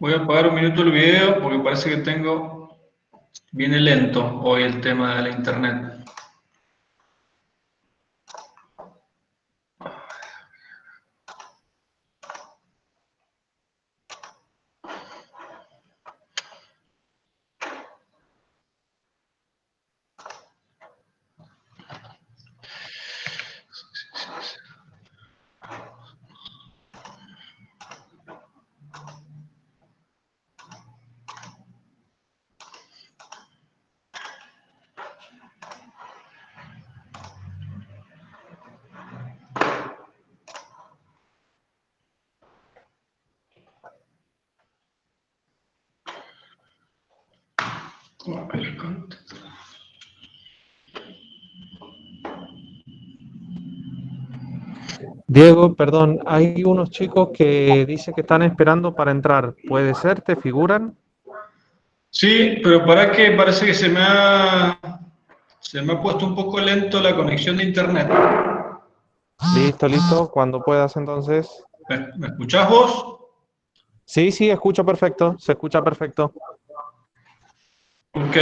Voy a apagar un minuto el video porque parece que viene lento hoy el tema de la internet. Diego, perdón, hay unos chicos que dicen que están esperando para entrar. ¿Puede ser? ¿Te figuran? Sí, pero para que parece que se me ha puesto un poco lento la conexión de internet. Listo, listo. Cuando puedas, entonces. ¿Me escuchás vos? Sí, sí, escucho perfecto. Se escucha perfecto. Ok,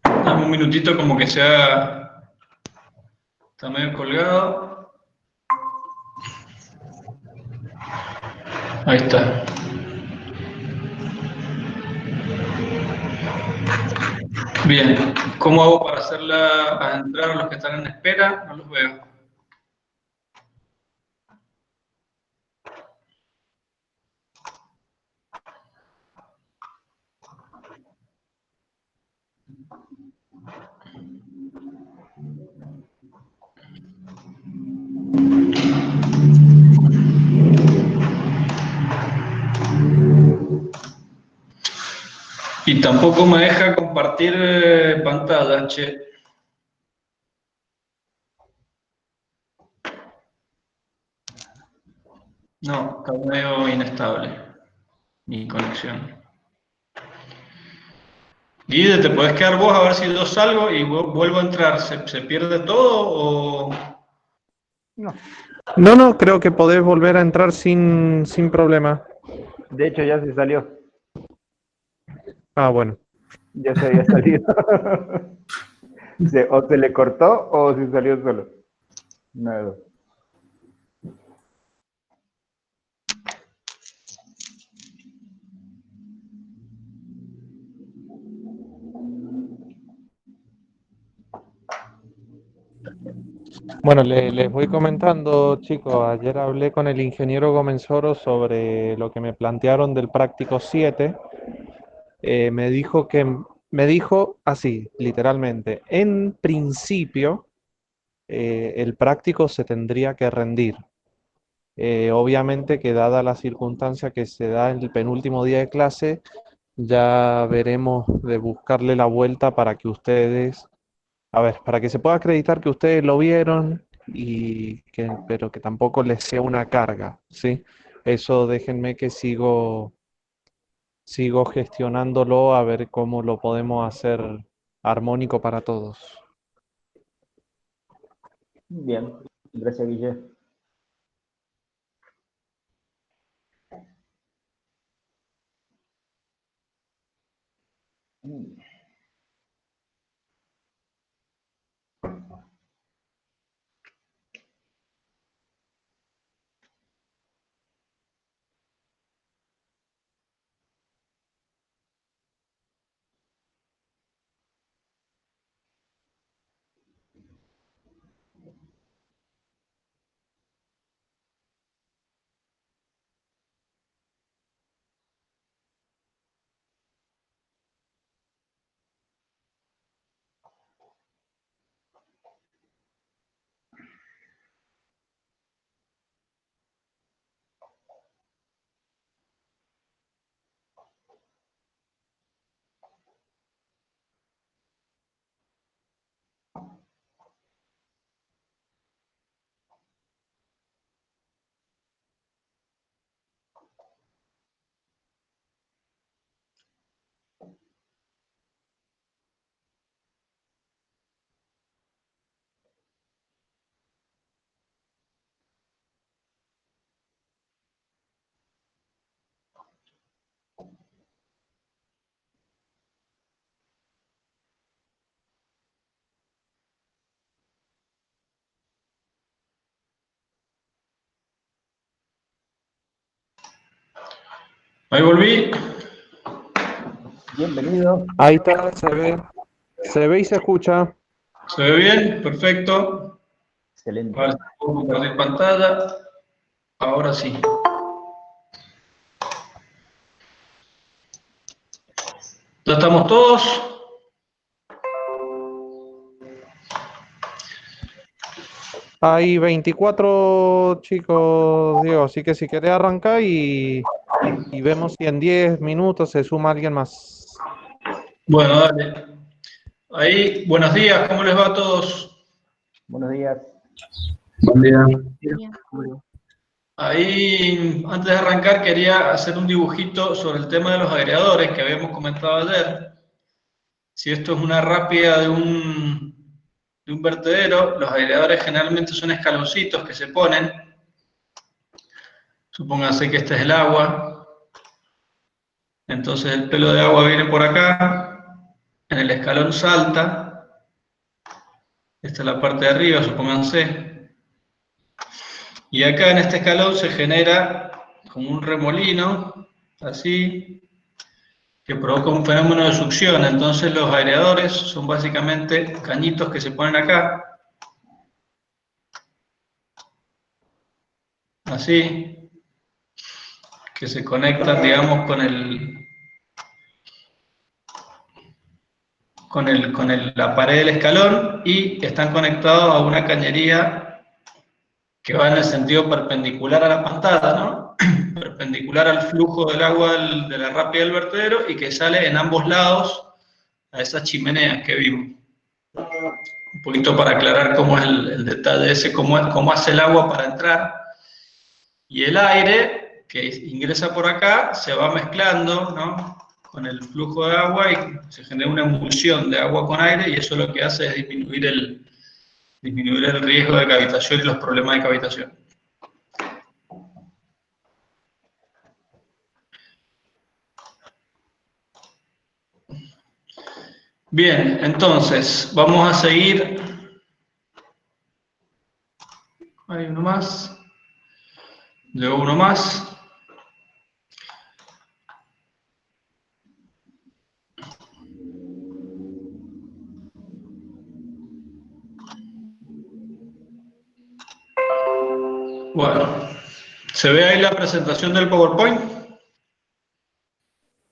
dame un minutito como que está medio colgado. Ahí está. Bien, ¿cómo hago para a entrar a los que están en espera? No los veo. Y tampoco me deja compartir pantalla, che. No, está medio inestable mi conexión. Guide, ¿te podés quedar vos a ver si yo salgo y vuelvo a entrar? ¿Se pierde todo o...? No, No, no, creo que podés volver a entrar sin problema. de hecho ya se salió, Ah, bueno. ya se había salido. O se le cortó o se salió solo. No. Bueno, les voy comentando, chicos. Ayer hablé con el ingeniero Gomenzoro sobre lo que me plantearon del práctico 7. Me dijo así, literalmente, en principio, el práctico se tendría que rendir. Obviamente que dada la circunstancia que se da en el penúltimo día de clase, ya veremos de buscarle la vuelta para que ustedes, a ver, para que se pueda acreditar que ustedes lo vieron pero que tampoco les sea una carga, ¿sí? Eso déjenme que sigo gestionándolo a ver cómo lo podemos hacer armónico para todos. Bien, gracias, Guille. Ahí volví. Bienvenido. Ahí está, se ve y se escucha. ¿Se ve bien? Perfecto. Excelente. A ver si puedo compartir pantalla. Ahora sí. ¿Ya estamos todos? Hay 24 chicos, Diego, así que si querés arrancar y vemos si en 10 minutos se suma alguien más. Bueno, dale. Ahí, buenos días, ¿cómo les va a todos? Buenos días. Buen día. Ahí, antes de arrancar, quería hacer un dibujito sobre el tema de los aireadores que habíamos comentado ayer. Si esto es una rápida de un vertedero, los aireadores generalmente son escaloncitos que se ponen. Supónganse que este es el agua. Entonces el pelo de agua viene por acá, en el escalón salta. Esta es la parte de arriba, supónganse. Y acá en este escalón se genera como un remolino, así, que provoca un fenómeno de succión. Entonces los aireadores son básicamente cañitos que se ponen acá, así, que se conectan, digamos, con la pared del escalón y están conectados a una cañería que va en el sentido perpendicular a la pantalla, ¿no? Perpendicular al flujo del agua de la rápida del vertedero y que sale en ambos lados a esas chimeneas que vimos. Un poquito para aclarar cómo es el detalle ese, cómo hace el agua para entrar. Y el aire que ingresa por acá se va mezclando, ¿no?, con el flujo de agua y se genera una emulsión de agua con aire y eso lo que hace es disminuir el riesgo de cavitación y los problemas de cavitación. Bien, entonces, vamos a seguir. Hay uno más. Luego uno más. Bueno, ¿se ve ahí la presentación del PowerPoint?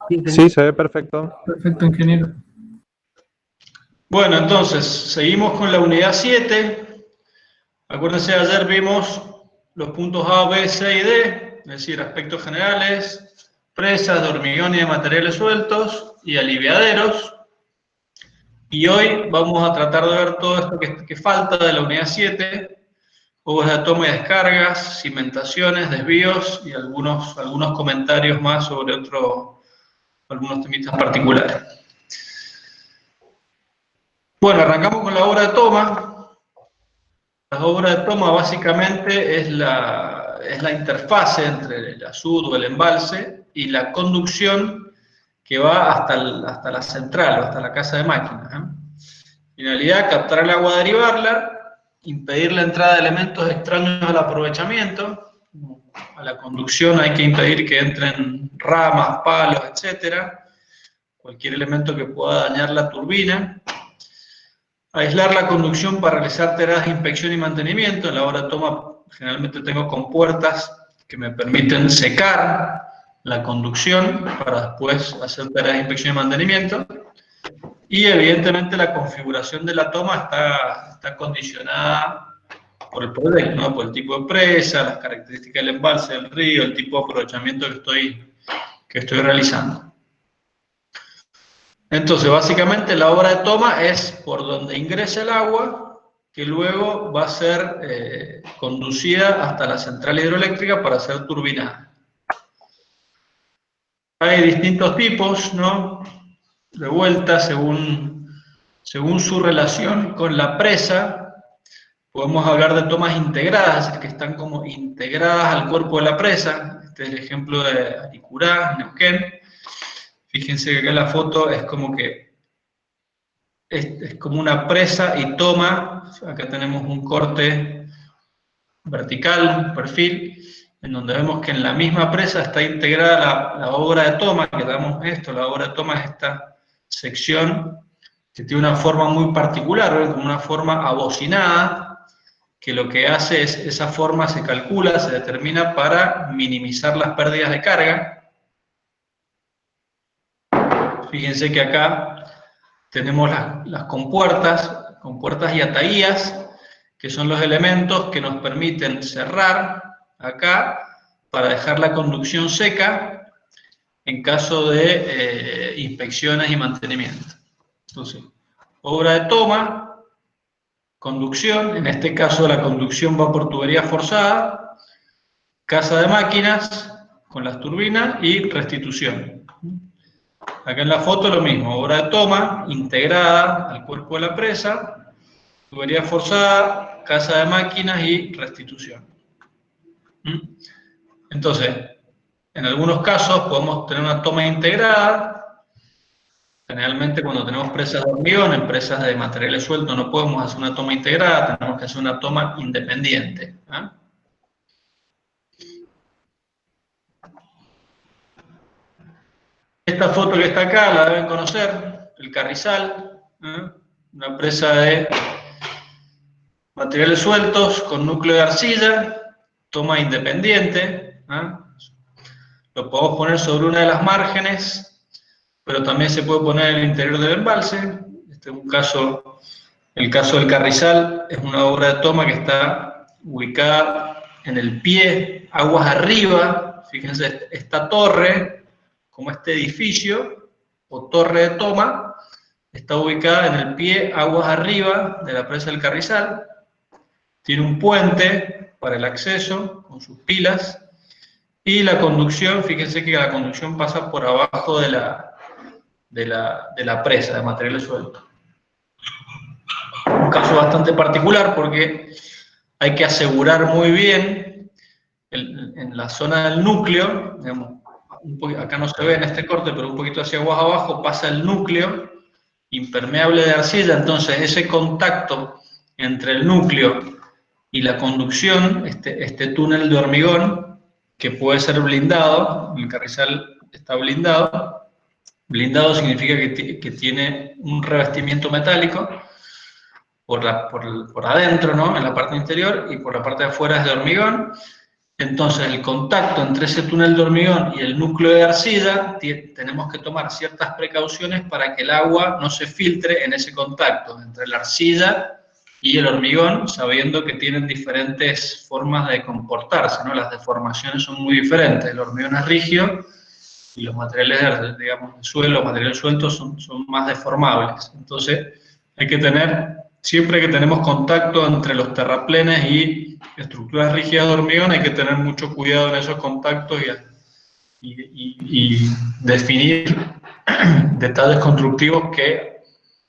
Sí, se ve perfecto. Perfecto, ingeniero. Bueno, entonces, seguimos con la unidad 7. Acuérdense, ayer vimos los puntos A, B, C y D, es decir, aspectos generales, presas de hormigón y de materiales sueltos y aliviaderos. Y hoy vamos a tratar de ver todo esto que falta de la unidad 7, juegos de toma y descargas, cimentaciones, desvíos y algunos comentarios más sobre algunos temitas particulares. Bueno, arrancamos con la obra de toma. La obra de toma básicamente es la interfase entre el azud o el embalse y la conducción que va hasta la central o hasta la casa de máquinas, ¿eh? Finalidad, captar el agua, derivarla, impedir la entrada de elementos extraños al aprovechamiento. A la conducción hay que impedir que entren ramas, palos, etcétera, cualquier elemento que pueda dañar la turbina. Aislar la conducción para realizar tareas de inspección y mantenimiento. En la obra de toma generalmente tengo compuertas que me permiten secar la conducción para después hacer tareas de inspección y mantenimiento. Y evidentemente la configuración de la toma está condicionada por el proyecto, ¿no?, por el tipo de presa, las características del embalse del río, el tipo de aprovechamiento que estoy realizando. Entonces, básicamente la obra de toma es por donde ingresa el agua, que luego va a ser conducida hasta la central hidroeléctrica para ser turbinada. Hay distintos tipos, ¿no?, de vuelta según su relación con la presa. Podemos hablar de tomas integradas, es decir, que están como integradas al cuerpo de la presa. Este es el ejemplo de Aricurá, Neuquén. Fíjense que acá la foto es como que es como una presa y toma. Acá tenemos un corte vertical, un perfil, en donde vemos que en la misma presa está integrada la obra de toma, que damos esto, la obra de toma es esta sección que tiene una forma muy particular, ¿ven? Como una forma abocinada, que lo que hace es, esa forma se calcula, se determina para minimizar las pérdidas de carga. Fíjense que acá tenemos las compuertas y ataías, que son los elementos que nos permiten cerrar acá para dejar la conducción seca en caso de inspecciones y mantenimiento. Entonces, obra de toma, conducción, en este caso la conducción va por tubería forzada, casa de máquinas con las turbinas y restitución. Acá en la foto lo mismo, obra de toma integrada al cuerpo de la presa, tubería forzada, casa de máquinas y restitución. Entonces, en algunos casos podemos tener una toma integrada. Generalmente cuando tenemos presas de hormigón, en presas de materiales sueltos no podemos hacer una toma integrada, tenemos que hacer una toma independiente. Esta foto que está acá la deben conocer, el Carrizal, una presa de materiales sueltos con núcleo de arcilla, toma independiente. Lo podemos poner sobre una de las márgenes, pero también se puede poner en el interior del embalse. Este es un caso, el caso del Carrizal, es una obra de toma que está ubicada en el pie, aguas arriba. Fíjense, esta torre, como este edificio o torre de toma, está ubicada en el pie, aguas arriba de la presa del Carrizal. Tiene un puente para el acceso con sus pilas. Y la conducción, fíjense que la conducción pasa por abajo de la presa de materiales sueltos. Un caso bastante particular porque hay que asegurar muy bien en la zona del núcleo, digamos, acá no se ve en este corte, pero un poquito hacia abajo pasa el núcleo impermeable de arcilla, entonces ese contacto entre el núcleo y la conducción, este túnel de hormigón, que puede ser blindado, el Carrizal está blindado. Blindado significa que tiene un revestimiento metálico por adentro, ¿no? En la parte interior, y por la parte de afuera es de hormigón. Entonces, el contacto entre ese túnel de hormigón y el núcleo de arcilla, tenemos que tomar ciertas precauciones para que el agua no se filtre en ese contacto entre la arcilla y el hormigón, sabiendo que tienen diferentes formas de comportarse, ¿no? Las deformaciones son muy diferentes. El hormigón es rígido y los materiales, digamos, de suelo, materiales sueltos son más deformables. Entonces, hay que tener, siempre que tenemos contacto entre los terraplenes y estructuras rígidas de hormigón, hay que tener mucho cuidado en esos contactos y definir detalles constructivos que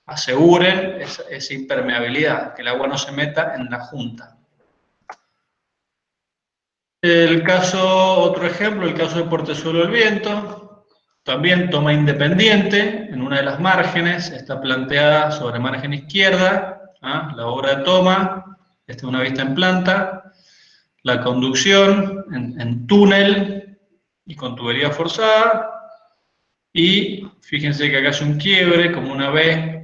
aseguren esa impermeabilidad, que el agua no se meta en la junta. Otro ejemplo, el caso de Portezuelo del Viento, también toma independiente, en una de las márgenes, está planteada sobre margen izquierda, la obra de toma, esta es una vista en planta, la conducción en túnel y con tubería forzada, y fíjense que acá hace un quiebre como una V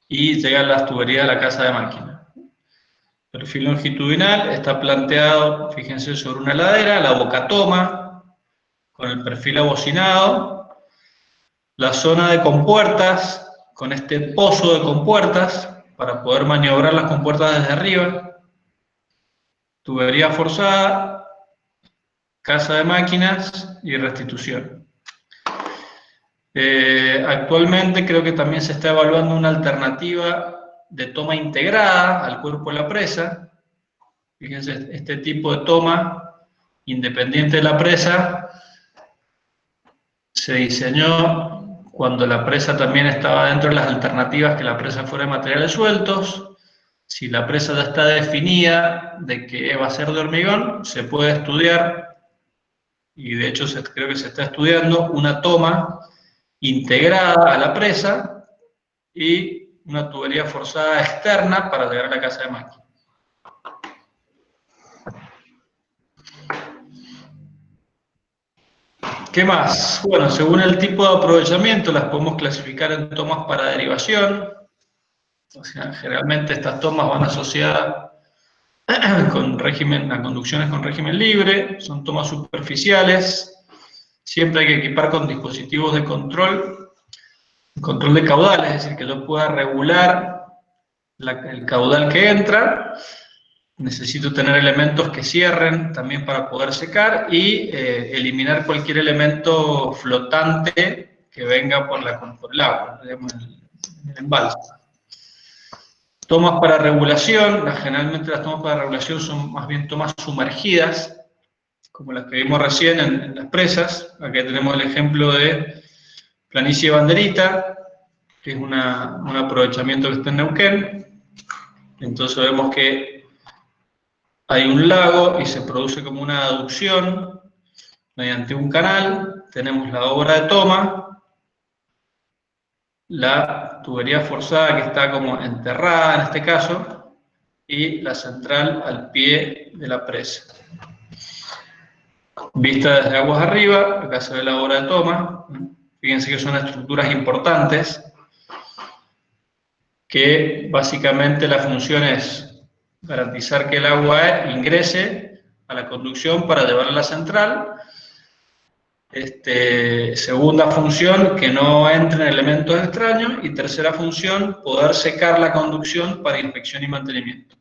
y llegan las tuberías a la casa de máquina. Perfil longitudinal está planteado, fíjense, sobre una ladera, la boca toma, con el perfil abocinado, la zona de compuertas, con este pozo de compuertas, para poder maniobrar las compuertas desde arriba, tubería forzada, casa de máquinas y restitución. Actualmente creo que también se está evaluando una alternativa de toma integrada al cuerpo de la presa. Fíjense, este tipo de toma independiente de la presa se diseñó cuando la presa también estaba dentro de las alternativas que la presa fuera de materiales sueltos. Si la presa ya está definida de que va a ser de hormigón, se puede estudiar, y de hecho creo que se está estudiando, una toma integrada a la presa y una tubería forzada externa para llegar a la casa de máquina. ¿Qué más? Bueno, según el tipo de aprovechamiento las podemos clasificar en tomas para derivación. O sea, generalmente estas tomas van asociadas con régimen, a conducciones con régimen libre, son tomas superficiales. Siempre hay que equipar con dispositivos de control de caudal, es decir, que yo pueda regular el caudal que entra. Necesito tener elementos que cierren también para poder secar y eliminar cualquier elemento flotante que venga por el agua, digamos, el embalse. Tomas para regulación, generalmente las tomas para regulación son más bien tomas sumergidas, como las que vimos recién en las presas. Aquí tenemos el ejemplo de Planicie Banderita, que es un aprovechamiento que está en Neuquén. Entonces vemos que hay un lago y se produce como una aducción mediante un canal. Tenemos la obra de toma, la tubería forzada que está como enterrada en este caso, y la central al pie de la presa. Vista desde aguas arriba, acá se ve la obra de toma. Fíjense que son estructuras importantes, que básicamente la función es garantizar que el agua ingrese a la conducción para llevarla a la central. Segunda función, que no entren elementos extraños. Y tercera función, poder secar la conducción para inspección y mantenimiento.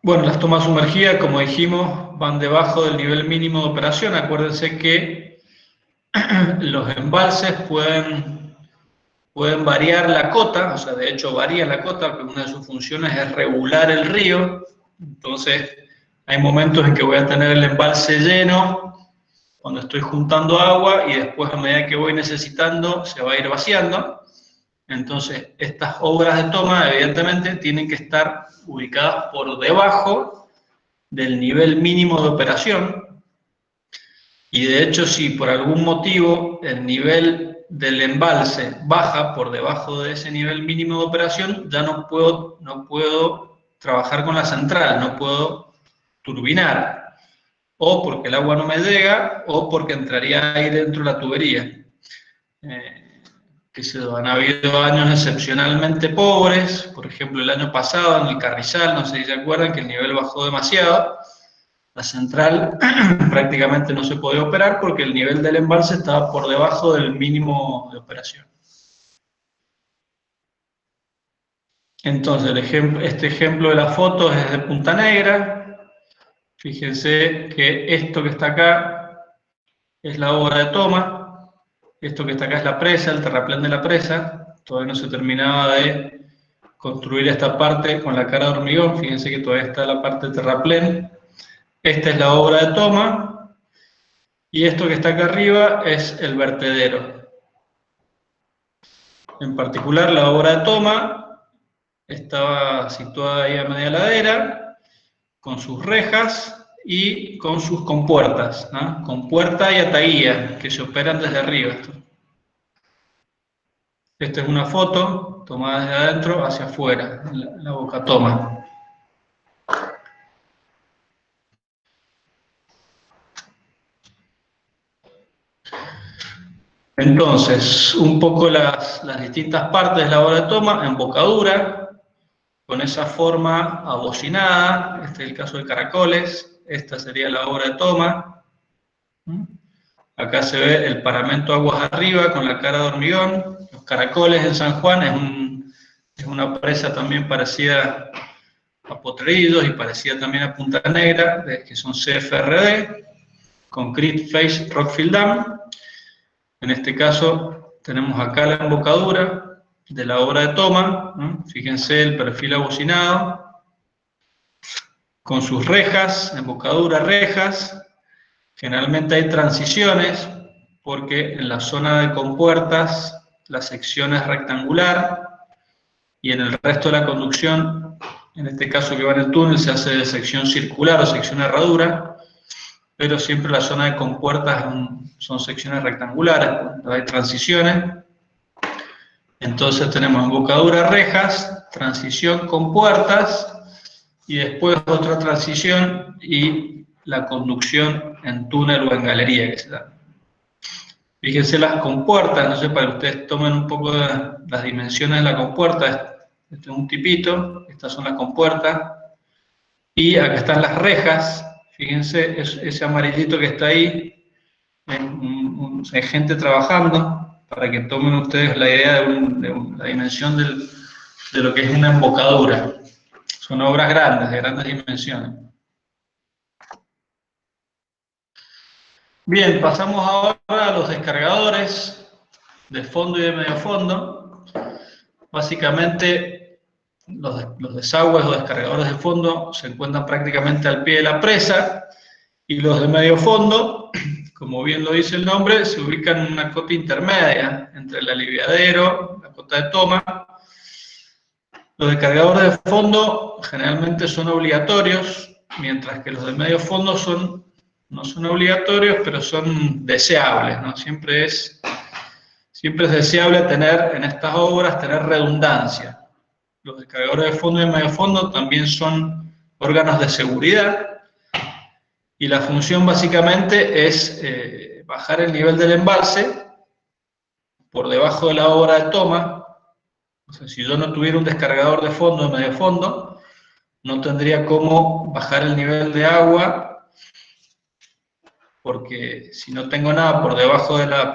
Bueno, las tomas sumergidas, como dijimos, van debajo del nivel mínimo de operación. Acuérdense que los embalses pueden variar la cota, o sea, de hecho varía la cota, porque una de sus funciones es regular el río. Entonces, hay momentos en que voy a tener el embalse lleno, cuando estoy juntando agua, y después a medida que voy necesitando, se va a ir vaciando. Entonces, estas obras de toma, evidentemente, tienen que estar ubicadas por debajo del nivel mínimo de operación. Y de hecho, si por algún motivo el nivel del embalse baja por debajo de ese nivel mínimo de operación, ya no puedo trabajar con la central, no puedo turbinar. O porque el agua no me llega, o porque entraría aire dentro de la tubería. Han habido años excepcionalmente pobres, por ejemplo el año pasado en el Carrizal, no sé si se acuerdan, que el nivel bajó demasiado. La central prácticamente no se podía operar porque el nivel del embalse estaba por debajo del mínimo de operación. Entonces, este ejemplo de la foto es de Punta Negra. Fíjense que esto que está acá es la obra de toma. Esto que está acá es la presa, el terraplén de la presa. Todavía no se terminaba de construir esta parte con la cara de hormigón. Fíjense que todavía está la parte de terraplén. Esta es la obra de toma, y esto que está acá arriba es el vertedero. En particular, la obra de toma estaba situada ahí a media ladera, con sus rejas y con sus compuertas, ¿no? Compuerta y ataguía, que se operan desde arriba. Esta es una foto tomada desde adentro hacia afuera, la boca toma. Entonces, un poco las distintas partes de la obra de toma: embocadura, con esa forma abocinada, este es el caso de Caracoles, esta sería la obra de toma. Acá se ve el paramento aguas arriba con la cara de hormigón. Los Caracoles en San Juan es una presa también parecida a Potrerillos y parecida también a Punta Negra, que son CFRD, Concrete Face Rockfield Dam. En este caso tenemos acá la embocadura de la obra de toma, ¿no? Fíjense el perfil abocinado, con sus rejas, embocadura, rejas. Generalmente hay transiciones, porque en la zona de compuertas la sección es rectangular, y en el resto de la conducción, en este caso que va en el túnel, se hace de sección circular o sección herradura, pero siempre la zona de compuertas son secciones rectangulares, cuando hay transiciones. Entonces tenemos embocadura, rejas, transición con puertas, y después otra transición y la conducción en túnel o en galería, que se da. Fíjense las compuertas, no sé, para que ustedes tomen un poco de las dimensiones de la compuerta. Este es un tipito, estas son las compuertas, y acá están las rejas. Fíjense ese amarillito que está ahí, hay gente trabajando, para que tomen ustedes la idea de la dimensión de lo que es una embocadura. Son obras grandes, de grandes dimensiones. Bien, pasamos ahora a los descargadores de fondo y de medio fondo. Básicamente, los desagües o descargadores de fondo se encuentran prácticamente al pie de la presa, y los de medio fondo, como bien lo dice el nombre, se ubican en una cota intermedia entre el aliviadero, la cota de toma. Los descargadores de fondo generalmente son obligatorios, mientras que los de medio fondo no son obligatorios, pero son deseables, ¿no? Siempre es deseable tener en estas obras redundancia. Los descargadores de fondo y de medio fondo también son órganos de seguridad, y la función básicamente es bajar el nivel del embalse por debajo de la obra de toma. O sea, si yo no tuviera un descargador de fondo o medio fondo, no tendría cómo bajar el nivel de agua, porque si no tengo nada por debajo de la,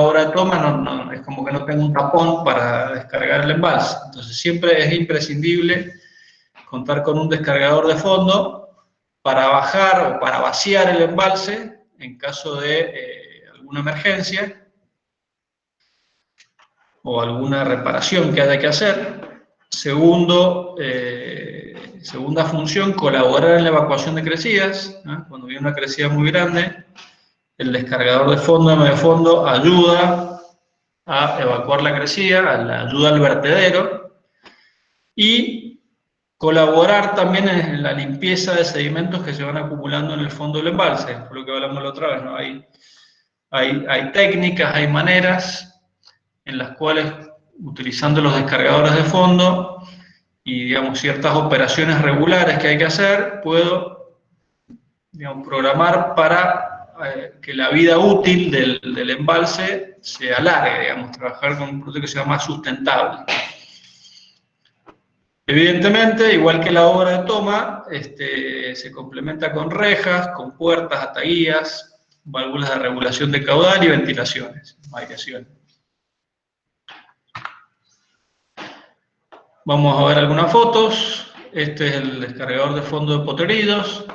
obra de toma, es como que no tengo un tapón para descargar el embalse. Entonces siempre es imprescindible contar con un descargador de fondo para bajar o para vaciar el embalse en caso de alguna emergencia o alguna reparación que haya que hacer. Segunda función, colaborar en la evacuación de crecidas, ¿no? Cuando viene una crecida muy grande, el descargador de fondo y medio fondo ayuda a evacuar la crecida, ayuda al vertedero, y colaborar también en la limpieza de sedimentos que se van acumulando en el fondo del embalse, por lo que hablamos la otra vez, ¿no? Hay técnicas, hay maneras en las cuales, utilizando los descargadores de fondo y, digamos, ciertas operaciones regulares que hay que hacer, puedo, digamos, programar para que la vida útil del embalse se alargue, digamos, trabajar con un producto que sea más sustentable. Evidentemente, igual que la obra de toma, se complementa con rejas, con puertas, ataguías, válvulas de regulación de caudal y ventilaciones, variaciones. Vamos a ver algunas fotos. Este es el descargador de fondo de Potrerillos.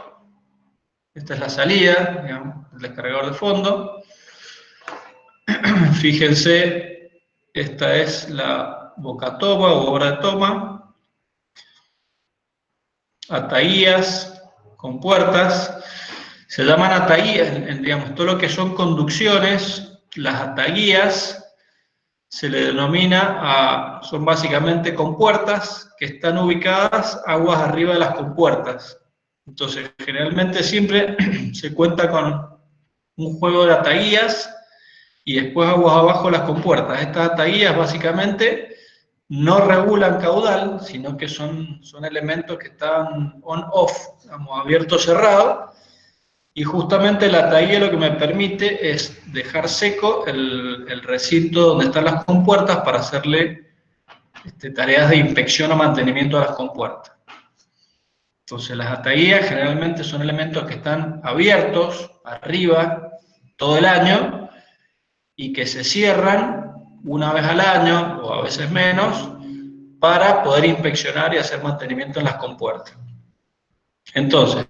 Esta es la salida, digamos, del descargador de fondo. Fíjense, esta es la boca toma o obra de toma. Ataguías con puertas. Se llaman ataguías, digamos, todo lo que son conducciones, las ataguías se le denomina son básicamente compuertas que están ubicadas aguas arriba de las compuertas. Entonces, generalmente siempre se cuenta con un juego de ataguías y después aguas abajo de las compuertas. Estas ataguías básicamente no regulan caudal, sino que son elementos que están on-off, digamos, abierto-cerrado, y justamente la ataguía lo que me permite es dejar seco el recinto donde están las compuertas para hacerle tareas de inspección o mantenimiento de las compuertas. Entonces las ataguías generalmente son elementos que están abiertos arriba todo el año y que se cierran una vez al año o a veces menos para poder inspeccionar y hacer mantenimiento en las compuertas. Entonces,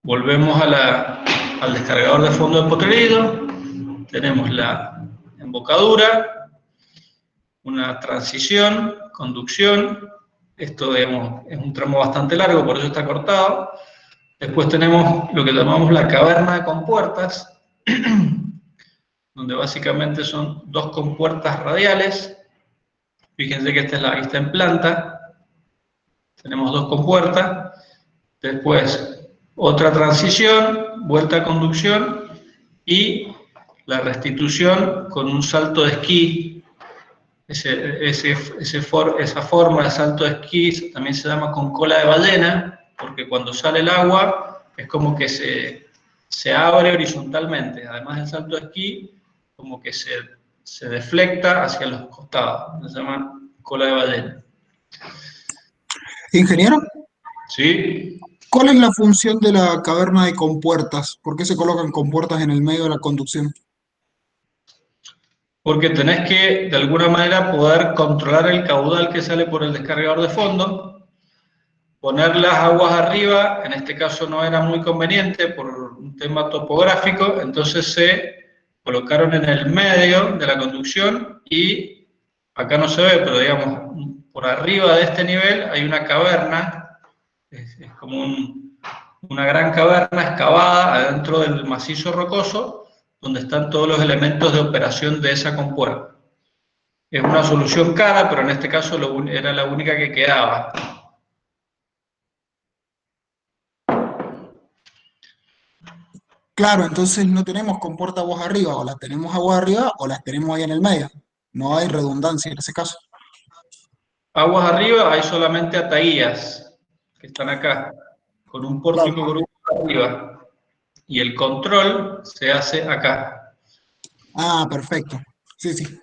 volvemos al descargador de fondo de Potrerillos. Tenemos la embocadura, una transición, conducción. Esto, digamos, es un tramo bastante largo, por eso está cortado. Después tenemos lo que llamamos la caverna de compuertas, donde básicamente son dos compuertas radiales. Fíjense que esta está en planta. Tenemos dos compuertas. Después otra transición, vuelta a conducción y la restitución con un salto de esquí. Esa forma de salto de esquí también se llama con cola de ballena, porque cuando sale el agua es como que se abre horizontalmente. Además del salto de esquí, como que se deflecta hacia los costados. Se llama cola de ballena. Ingeniero, ¿Sí? ¿cuál es la función de la caverna de compuertas? ¿Por qué se colocan compuertas en el medio de la conducción? Porque tenés que, de alguna manera, poder controlar el caudal que sale por el descargador de fondo, poner las aguas arriba. En este caso no era muy conveniente por un tema topográfico, entonces se colocaron en el medio de la conducción y acá no se ve, pero digamos, por arriba de este nivel hay una caverna, es como una gran caverna excavada adentro del macizo rocoso, donde están todos los elementos de operación de esa compuerta. Es una solución cara, pero en este caso era la única que quedaba. Claro, entonces no tenemos compuerta aguas arriba, o las tenemos aguas arriba o las tenemos ahí en el medio. No hay redundancia en ese caso. Aguas arriba hay solamente ataías, que están acá, con un pórtico Claro. grupo arriba. Y el control se hace acá. Ah, perfecto. Sí, sí.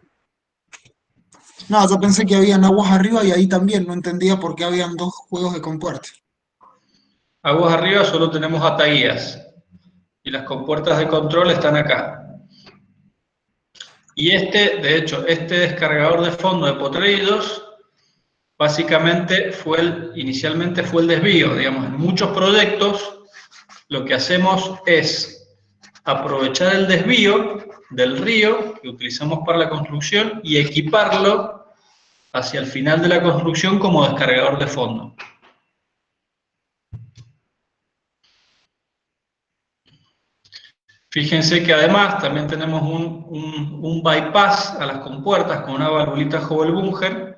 No, yo pensé que habían aguas arriba y ahí también, no entendía por qué habían dos juegos de compuertas. Aguas arriba solo tenemos ataías. Y las compuertas de control están acá. Y de hecho, este descargador de fondo de Potrerillos, básicamente inicialmente fue el desvío. Digamos, en muchos proyectos lo que hacemos es aprovechar el desvío del río que utilizamos para la construcción y equiparlo hacia el final de la construcción como descargador de fondo. Fíjense que además también tenemos un bypass a las compuertas con una valvulita Hobel-Bunger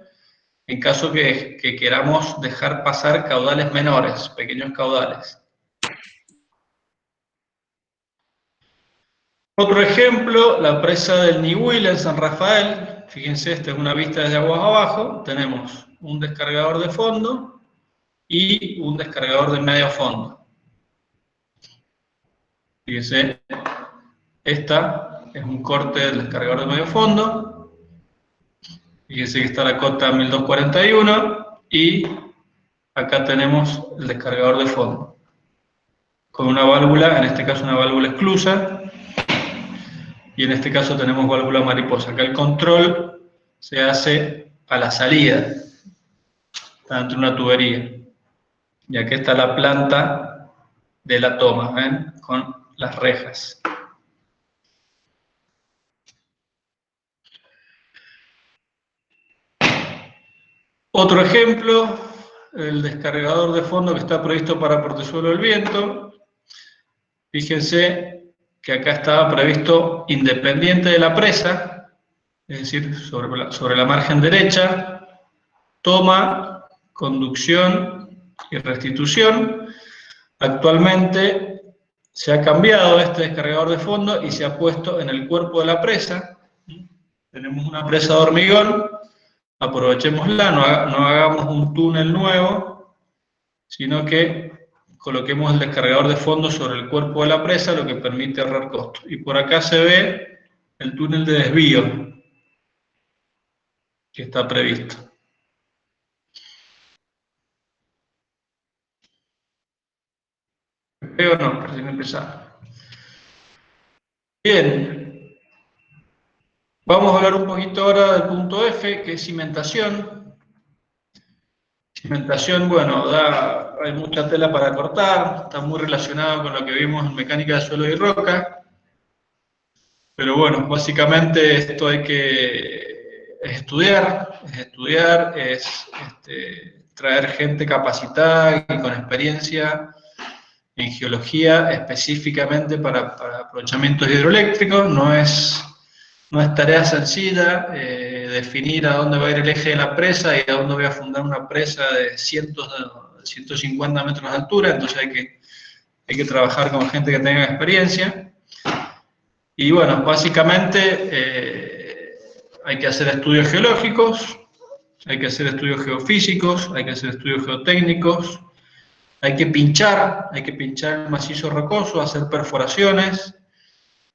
en caso que queramos dejar pasar caudales menores, pequeños caudales. Otro ejemplo, la presa del Nihuil en San Rafael. Fíjense, esta es una vista desde aguas abajo. Tenemos un descargador de fondo y un descargador de medio fondo. Fíjense, esta es un corte del descargador de medio fondo. Fíjense que está la cota 1241 y acá tenemos el descargador de fondo. Con una válvula, en este caso una válvula esclusa, y en este caso tenemos válvula mariposa. Acá el control se hace a la salida, está dentro de una tubería. Y aquí está la planta de la toma, ¿ven? Con las rejas. Otro ejemplo, el descargador de fondo que está previsto para portezuelo del viento. Fíjense que acá estaba previsto independiente de la presa, es decir, sobre la margen derecha, toma, conducción y restitución. Actualmente se ha cambiado este descargador de fondo y se ha puesto en el cuerpo de la presa. Tenemos una presa de hormigón, aprovechémosla, no hagamos un túnel nuevo, sino que coloquemos el descargador de fondo sobre el cuerpo de la presa, lo que permite ahorrar costos. Y por acá se ve el túnel de desvío que está previsto. ¿Veo o no? Recién empezar. Bien. Vamos a hablar un poquito ahora del punto F, que es cimentación. Cimentación, bueno, hay mucha tela para cortar, está muy relacionado con lo que vimos en mecánica de suelo y roca. Pero bueno, básicamente esto hay que estudiar, es traer gente capacitada y con experiencia en geología específicamente para aprovechamientos hidroeléctricos. No es tarea sencilla definir a dónde va a ir el eje de la presa y a dónde voy a fundar una presa de 150 metros de altura, entonces hay que trabajar con gente que tenga experiencia. Y bueno, básicamente hay que hacer estudios geológicos, hay que hacer estudios geofísicos, hay que hacer estudios geotécnicos, hay que pinchar el macizo rocoso, hacer perforaciones,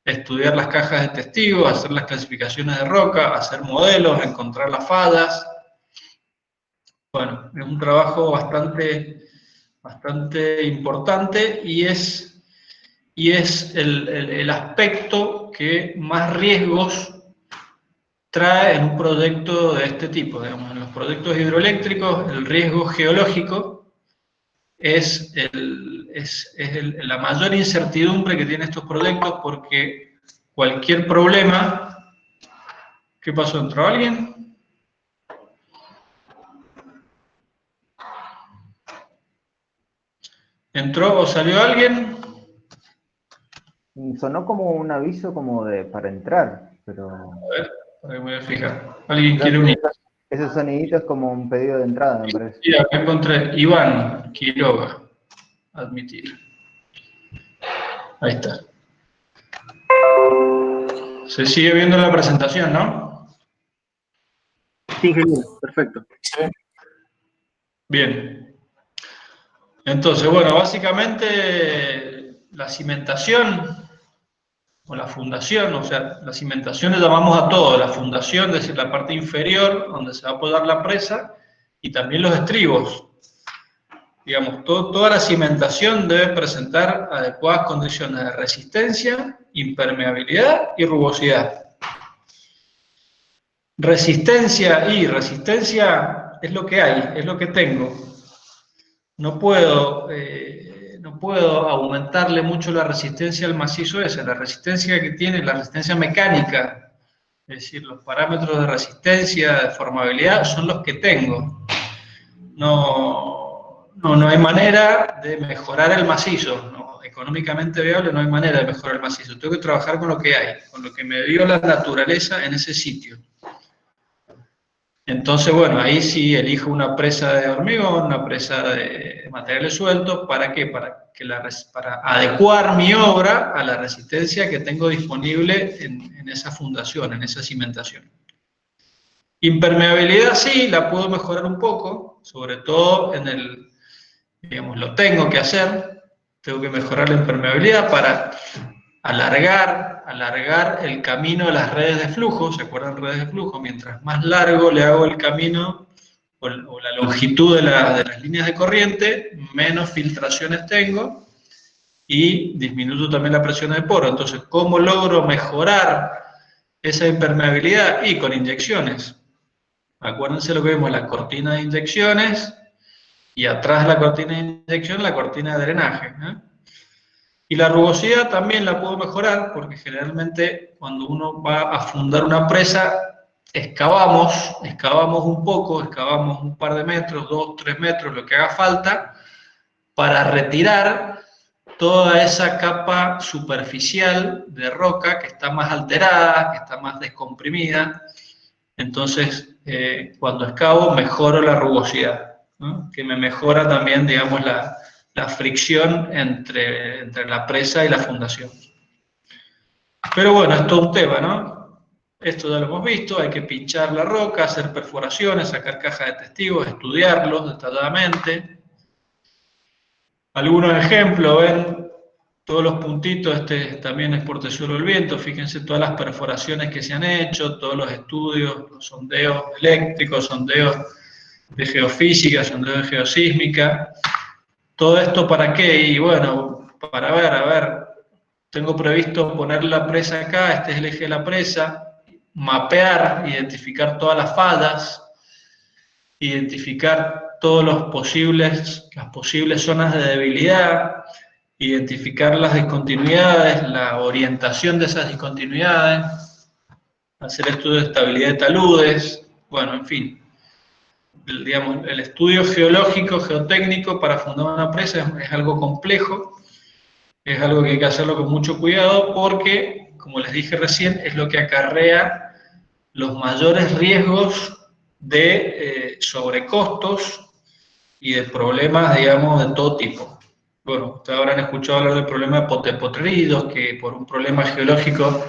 estudiar las cajas de testigos, hacer las clasificaciones de roca, hacer modelos, encontrar las fallas. Bueno, es un trabajo bastante importante y es el aspecto que más riesgos trae en un proyecto de este tipo. Digamos, en los proyectos hidroeléctricos, el riesgo geológico es la mayor incertidumbre que tienen estos proyectos, porque cualquier problema... ¿Qué pasó? ¿Entró alguien? ¿Entró o salió alguien? Sonó como un aviso como de para entrar, pero... A ver, ahí voy a fijar. ¿Alguien quiere unir? Ese sonidito es como un pedido de entrada, me parece. Sí, acá encontré Iván Quiroga. Admitir. Ahí está. Se sigue viendo la presentación, ¿no? Sí, genial, perfecto. Bien. Entonces, bueno, básicamente la cimentación o la fundación, o sea, la cimentación le llamamos a todo, la fundación, es decir, la parte inferior donde se va a apoyar la presa, y también los estribos. Digamos, toda la cimentación debe presentar adecuadas condiciones de resistencia, impermeabilidad y rugosidad. Resistencia es lo que hay, es lo que tengo. No puedo aumentarle mucho la resistencia al macizo ese. La resistencia que tiene, la resistencia mecánica, es decir, los parámetros de resistencia, de formabilidad, son los que tengo. No hay manera de mejorar el macizo, ¿no? Económicamente viable no hay manera de mejorar el macizo. Tengo que trabajar con lo que hay, con lo que me dio la naturaleza en ese sitio. Entonces, bueno, ahí sí elijo una presa de hormigón, una presa de materiales sueltos. ¿Para qué? Para adecuar mi obra a la resistencia que tengo disponible en esa fundación, en esa cimentación. Impermeabilidad sí, la puedo mejorar un poco, sobre todo digamos, lo tengo que hacer, tengo que mejorar la impermeabilidad para alargar el camino de las redes de flujo. ¿Se acuerdan redes de flujo? Mientras más largo le hago el camino o la longitud de las líneas de corriente, menos filtraciones tengo y disminuyo también la presión de poro. Entonces, ¿cómo logro mejorar esa impermeabilidad? Y con inyecciones. Acuérdense lo que vimos, la cortina de inyecciones y atrás de la cortina de inyección, la cortina de drenaje, ¿eh? Y la rugosidad también la puedo mejorar, porque generalmente cuando uno va a fundar una presa, excavamos un poco, excavamos un par de metros, 2, 3 metros, lo que haga falta, para retirar toda esa capa superficial de roca que está más alterada, que está más descomprimida. Entonces, cuando excavo, mejoro la rugosidad, ¿no? Que me mejora también, digamos, la fricción entre la presa y la fundación. Pero bueno, es todo un tema, ¿no? Esto ya lo hemos visto, hay que pinchar la roca, hacer perforaciones, sacar cajas de testigos, estudiarlos detalladamente. Algunos ejemplos, ven todos los puntitos, este también es portezuelo del viento, fíjense todas las perforaciones que se han hecho, todos los estudios, los sondeos eléctricos, sondeos de geofísica, sondeos de geosísmica. ¿Todo esto para qué? Y bueno, para ver, a ver, tengo previsto poner la presa acá, este es el eje de la presa, mapear, identificar todas las fallas, identificar todas las posibles zonas de debilidad, identificar las discontinuidades, la orientación de esas discontinuidades, hacer estudios de estabilidad de taludes, bueno, en fin. Digamos, el estudio geológico, geotécnico para fundar una presa es algo complejo, es algo que hay que hacerlo con mucho cuidado porque, como les dije recién, es lo que acarrea los mayores riesgos de sobrecostos y de problemas, digamos, de todo tipo. Bueno, ustedes habrán escuchado hablar del problema de Potrerillos, que por un problema geológico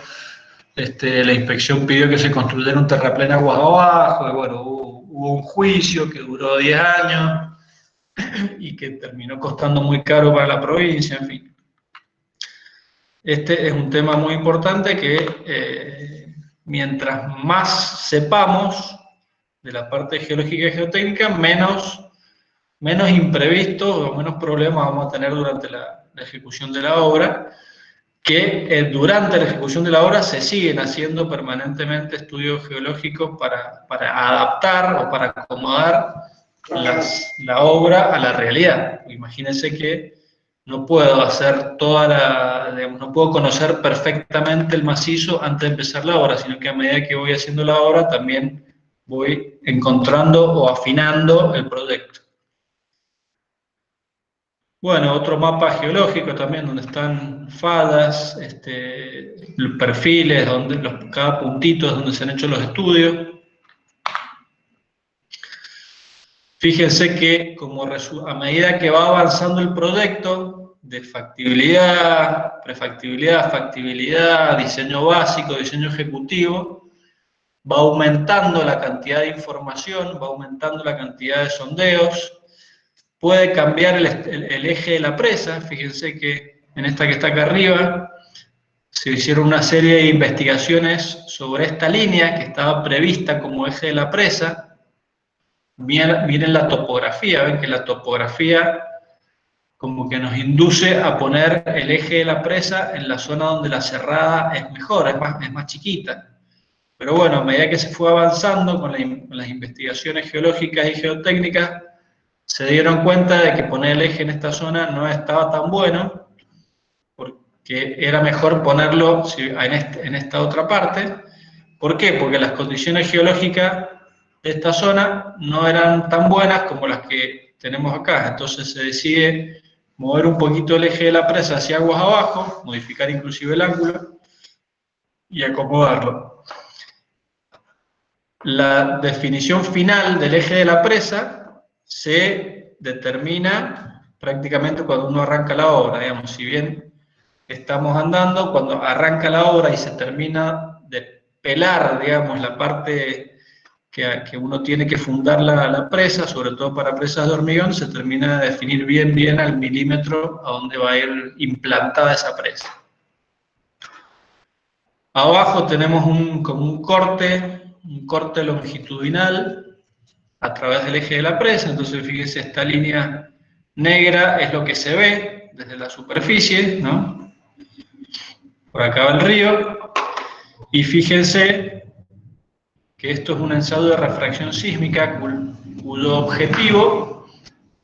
la inspección pidió que se construyera un terraplén aguas abajo, y bueno, hubo un juicio que duró 10 años y que terminó costando muy caro para la provincia, en fin. Este es un tema muy importante que mientras más sepamos de la parte geológica y geotécnica, menos imprevistos o menos problemas vamos a tener durante la ejecución de la obra, que durante la ejecución de la obra se siguen haciendo permanentemente estudios geológicos para adaptar o para acomodar la obra a la realidad. Imagínense que no puedo hacer no puedo conocer perfectamente el macizo antes de empezar la obra, sino que a medida que voy haciendo la obra también voy encontrando o afinando el proyecto. Bueno, otro mapa geológico también, donde están fadas, perfiles, cada puntito es donde se han hecho los estudios. Fíjense que a medida que va avanzando el proyecto de factibilidad, prefactibilidad, factibilidad, diseño básico, diseño ejecutivo, va aumentando la cantidad de información, va aumentando la cantidad de sondeos. Puede cambiar el eje de la presa. Fíjense que en esta que está acá arriba se hicieron una serie de investigaciones sobre esta línea que estaba prevista como eje de la presa. Miren la topografía, ven que la topografía como que nos induce a poner el eje de la presa en la zona donde la cerrada es mejor, es más chiquita. Pero bueno, a medida que se fue avanzando con las investigaciones geológicas y geotécnicas, se dieron cuenta de que poner el eje en esta zona no estaba tan bueno, porque era mejor ponerlo en esta otra parte. ¿Por qué? Porque las condiciones geológicas de esta zona no eran tan buenas como las que tenemos acá. Entonces se decide mover un poquito el eje de la presa hacia aguas abajo, modificar inclusive el ángulo y acomodarlo. La definición final del eje de la presa se determina prácticamente cuando uno arranca la obra, digamos, si bien estamos andando, cuando arranca la obra y se termina de pelar, digamos, la parte que uno tiene que fundar la presa, sobre todo para presas de hormigón, se termina de definir bien al milímetro a dónde va a ir implantada esa presa. Abajo tenemos como un corte longitudinal a través del eje de la presa. Entonces fíjense, esta línea negra es lo que se ve desde la superficie, ¿no? Por acá va el río, y fíjense que esto es un ensayo de refracción sísmica cuyo objetivo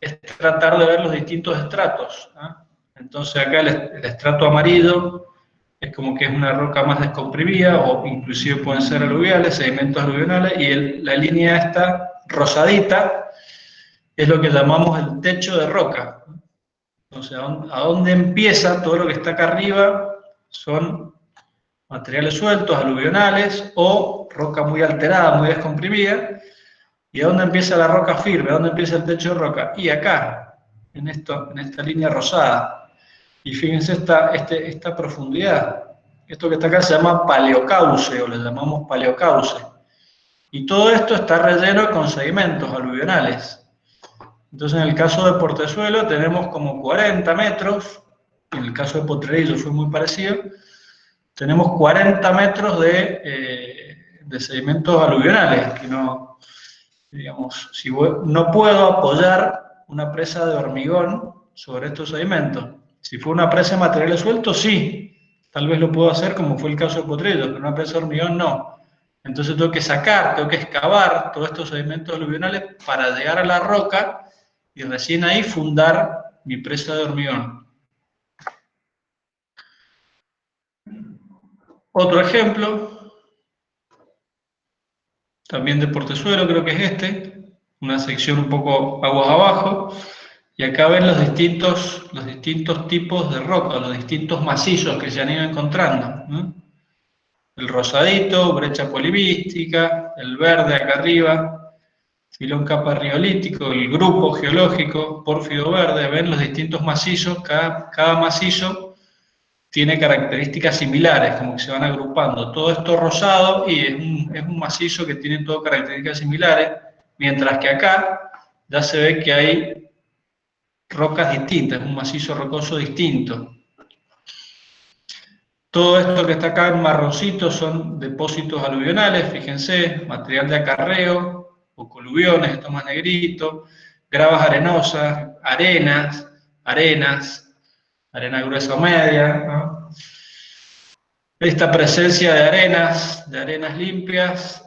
es tratar de ver los distintos estratos, ¿no? Entonces acá el estrato amarillo es como que es una roca más descomprimida, o inclusive pueden ser aluviales, sedimentos aluvionales, y la línea esta rosadita es lo que llamamos el techo de roca. Entonces, ¿a dónde empieza todo lo que está acá arriba? Son materiales sueltos, aluvionales, o roca muy alterada, muy descomprimida. ¿Y a dónde empieza la roca firme? ¿A dónde empieza el techo de roca? Y acá, en esta línea rosada. Y fíjense esta profundidad. Esto que está acá se llama paleocauce, o le llamamos paleocauce. Y todo esto está relleno con sedimentos aluvionales. Entonces, en el caso de Portezuelo tenemos como 40 metros, en el caso de Potrerillos fue muy parecido, tenemos 40 metros de sedimentos aluvionales, que no, digamos, no puedo apoyar una presa de hormigón sobre estos sedimentos. Si fue una presa de materiales sueltos, sí, tal vez lo puedo hacer como fue el caso de Potrerillos, pero una presa de hormigón no. Entonces tengo que excavar todos estos sedimentos aluvionales para llegar a la roca y recién ahí fundar mi presa de hormigón. Otro ejemplo, también de Portezuelo, creo que es una sección un poco aguas abajo, y acá ven los distintos tipos de roca, los distintos macizos que se han ido encontrando, ¿no? El rosadito, brecha polibística, el verde acá arriba, filón capa riolítico, el grupo geológico, pórfido verde, ven los distintos macizos, cada macizo tiene características similares, como que se van agrupando. Todo esto rosado y es un macizo que tiene todas características similares, mientras que acá ya se ve que hay rocas distintas, es un macizo rocoso distinto. Todo esto que está acá en marroncito son depósitos aluvionales, fíjense, material de acarreo, o coluviones, esto más negrito, gravas arenosas, arena gruesa o media, ¿no? Esta presencia de arenas limpias,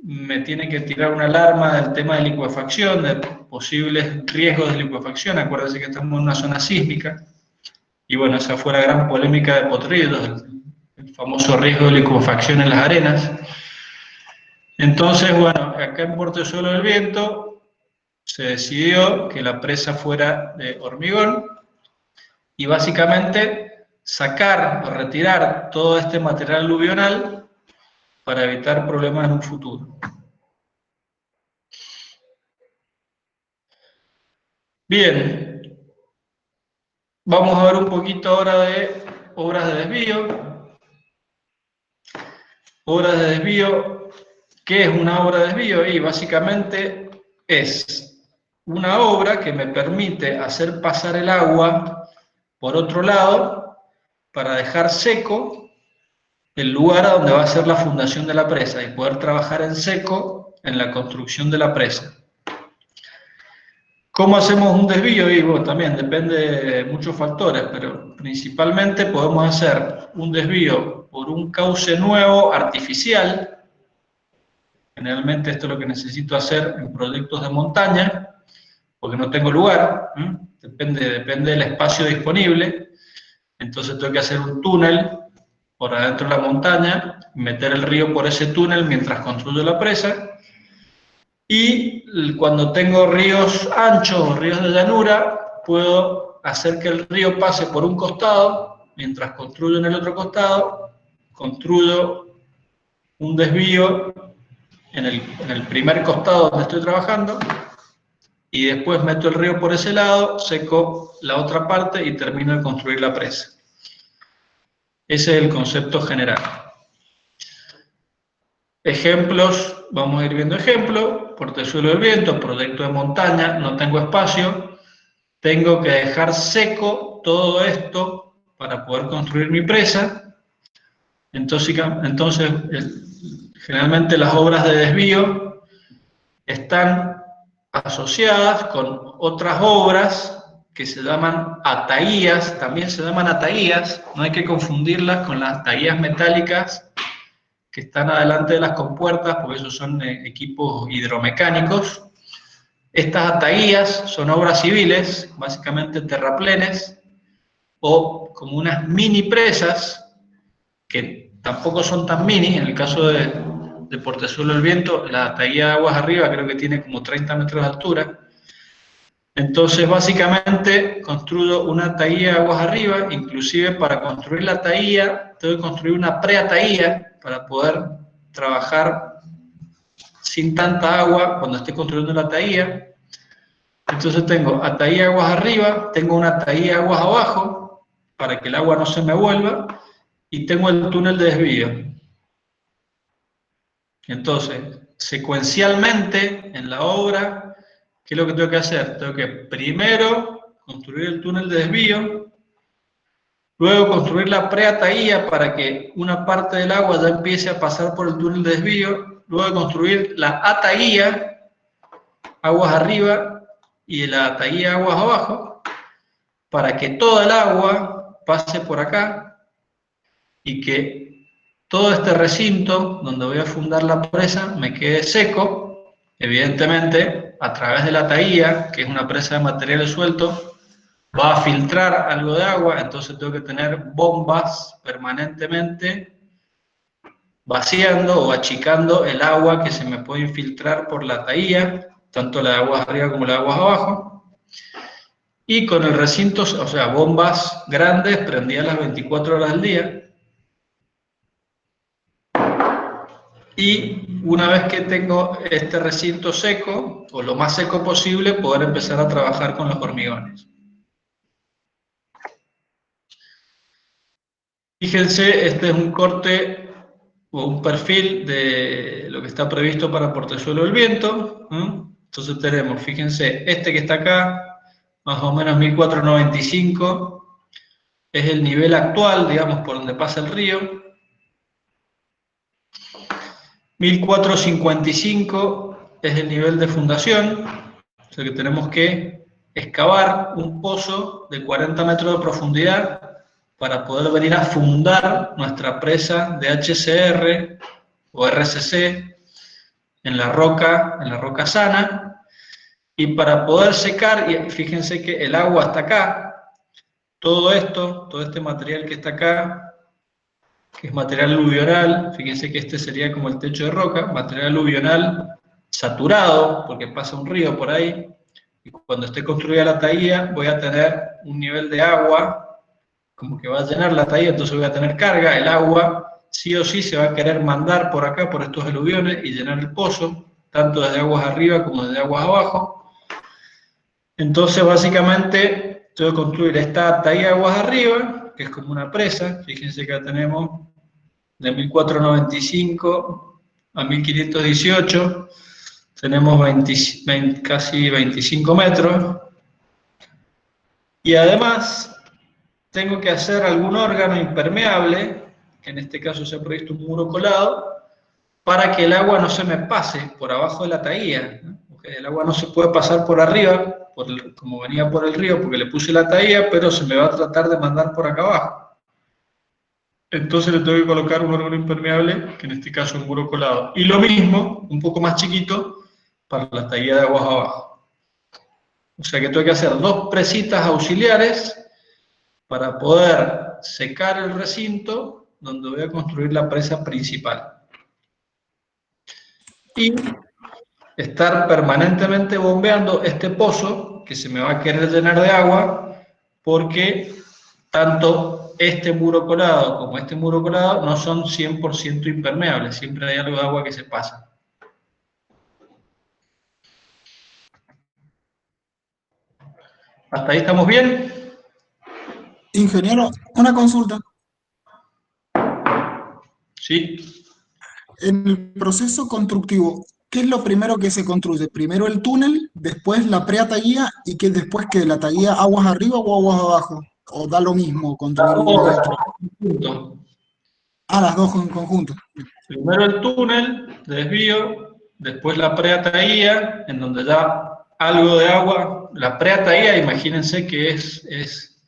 me tiene que tirar una alarma del tema de licuefacción, de posibles riesgos de licuefacción. Acuérdense que estamos en una zona sísmica. Y bueno, esa fue la gran polémica de Potreros, el famoso riesgo de licuefacción en las arenas. Entonces, bueno, acá en Portezuelo del Viento se decidió que la presa fuera de hormigón y básicamente sacar o retirar todo este material aluvional para evitar problemas en un futuro. Bien, vamos a ver un poquito ahora de obras de desvío. Obras de desvío, ¿qué es una obra de desvío? Y básicamente es una obra que me permite hacer pasar el agua por otro lado para dejar seco el lugar a donde va a ser la fundación de la presa y poder trabajar en seco en la construcción de la presa. ¿Cómo hacemos un desvío? Y bueno, también depende de muchos factores, pero principalmente podemos hacer un desvío por un cauce nuevo, artificial. Generalmente esto es lo que necesito hacer en proyectos de montaña, porque no tengo lugar, depende del espacio disponible. Entonces tengo que hacer un túnel por adentro de la montaña, meter el río por ese túnel mientras construyo la presa. Y cuando tengo ríos anchos o ríos de llanura, puedo hacer que el río pase por un costado, mientras construyo en el otro costado, construyo un desvío en el primer costado donde estoy trabajando, y después meto el río por ese lado, seco la otra parte y termino de construir la presa. Ese es el concepto general. Ejemplos, vamos a ir viendo ejemplos. Portezuelo del Viento, proyecto de montaña, no tengo espacio, tengo que dejar seco todo esto para poder construir mi presa. Entonces generalmente las obras de desvío están asociadas con otras obras que se llaman ataías, también se llaman ataías, no hay que confundirlas con las ataías metálicas que están adelante de las compuertas, porque esos son equipos hidromecánicos. Estas ataías son obras civiles, básicamente terraplenes, o como unas mini presas, que tampoco son tan mini. En el caso de Portezuelo del Viento, la ataía de aguas arriba creo que tiene como 30 metros de altura. Entonces, básicamente, construyo una ataía de aguas arriba. Inclusive para construir la ataía, tengo que construir una preataía para poder trabajar sin tanta agua cuando esté construyendo la ataía. Entonces tengo ataía de aguas arriba, tengo una ataía de aguas abajo, para que el agua no se me vuelva, y tengo el túnel de desvío. Entonces, secuencialmente, en la obra, ¿qué es lo que tengo que hacer? Tengo que primero construir el túnel de desvío, luego construir la preataía para que una parte del agua ya empiece a pasar por el túnel de desvío, luego construir la ataía, aguas arriba, y la ataía, aguas abajo, para que toda el agua pase por acá y que todo este recinto donde voy a fundar la presa me quede seco. Evidentemente, a través de la ataía, que es una presa de materiales sueltos, va a filtrar algo de agua, entonces tengo que tener bombas permanentemente vaciando o achicando el agua que se me puede infiltrar por la ataía, tanto la de aguas arriba como la de aguas abajo. Y con el recinto, o sea, bombas grandes prendidas las 24 horas al día. y una vez que tengo este recinto seco, o lo más seco posible, poder empezar a trabajar con los hormigones. Fíjense, este es un corte o un perfil de lo que está previsto para Portezuelo del Viento. Entonces tenemos, fíjense, este que está acá, más o menos 1495, es el nivel actual, digamos, por donde pasa el río. 1455 es el nivel de fundación, o sea que tenemos que excavar un pozo de 40 metros de profundidad para poder venir a fundar nuestra presa de HCR o RCC en la roca sana, y para poder secar, y fíjense que el agua está acá, todo este material que está acá, que es material aluvional, fíjense que este sería como el techo de roca, material aluvional saturado, porque pasa un río por ahí, y cuando esté construida la taía voy a tener un nivel de agua, como que va a llenar la taía, entonces voy a tener carga, el agua sí o sí se va a querer mandar por acá, por estos aluviones, y llenar el pozo, tanto desde aguas arriba como desde aguas abajo. Entonces básicamente tengo que construir esta taía de aguas arriba, que es como una presa, fíjense que acá tenemos de 1495 a 1518, tenemos casi 25 metros, y además tengo que hacer algún órgano impermeable, que en este caso se ha previsto un muro colado, para que el agua no se me pase por abajo de la taía, ¿no? Porque el agua no se puede pasar por arriba, como venía por el río, porque le puse la taía, pero se me va a tratar de mandar por acá abajo. Entonces le tengo que colocar un órgano impermeable, que en este caso es un muro colado. Y lo mismo, un poco más chiquito, para la taía de aguas abajo. O sea que tengo que hacer dos presitas auxiliares para poder secar el recinto donde voy a construir la presa principal. Y estar permanentemente bombeando este pozo, que se me va a querer llenar de agua, porque tanto este muro colado como este muro colado no son 100% impermeables, siempre hay algo de agua que se pasa. ¿Hasta ahí estamos bien? Ingeniero, una consulta. Sí. En el proceso constructivo, ¿qué es lo primero que se construye? Primero el túnel, después la preataguía y que después que la taguía aguas arriba o aguas abajo. ¿O da lo mismo construir uno y otro? Ah, las dos en conjunto. Primero el túnel de desvío, después la preataguía, en donde ya algo de agua. La preataguía, imagínense que es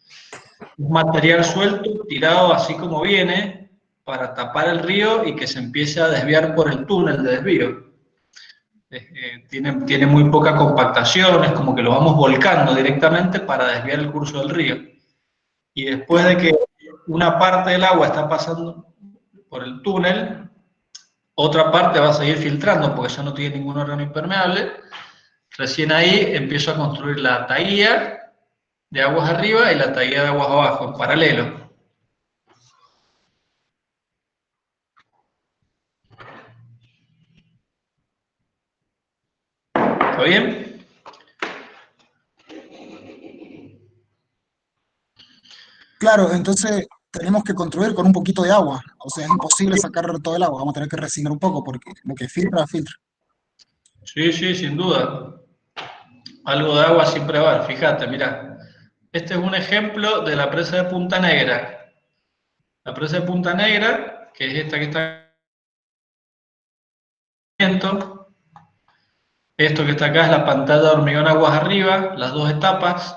un material suelto, tirado así como viene, para tapar el río y que se empiece a desviar por el túnel de desvío. Tiene muy poca compactación, es como que lo vamos volcando directamente para desviar el curso del río. Y después de que una parte del agua está pasando por el túnel, otra parte va a seguir filtrando porque ya no tiene ningún órgano impermeable. Recién ahí empiezo a construir la taía de aguas arriba y la taía de aguas abajo, en paralelo. ¿Está bien? Claro, entonces tenemos que construir con un poquito de agua. O sea, es imposible sacar todo el agua. Vamos a tener que resignar un poco porque lo que filtra, filtra. Sí, sí, sin duda. Algo de agua siempre va a haber. Fíjate, mira. Este es un ejemplo de la presa de Punta Negra. La presa de Punta Negra, que es esta que está... Esto que está acá es la pantalla de hormigón aguas arriba, las dos etapas.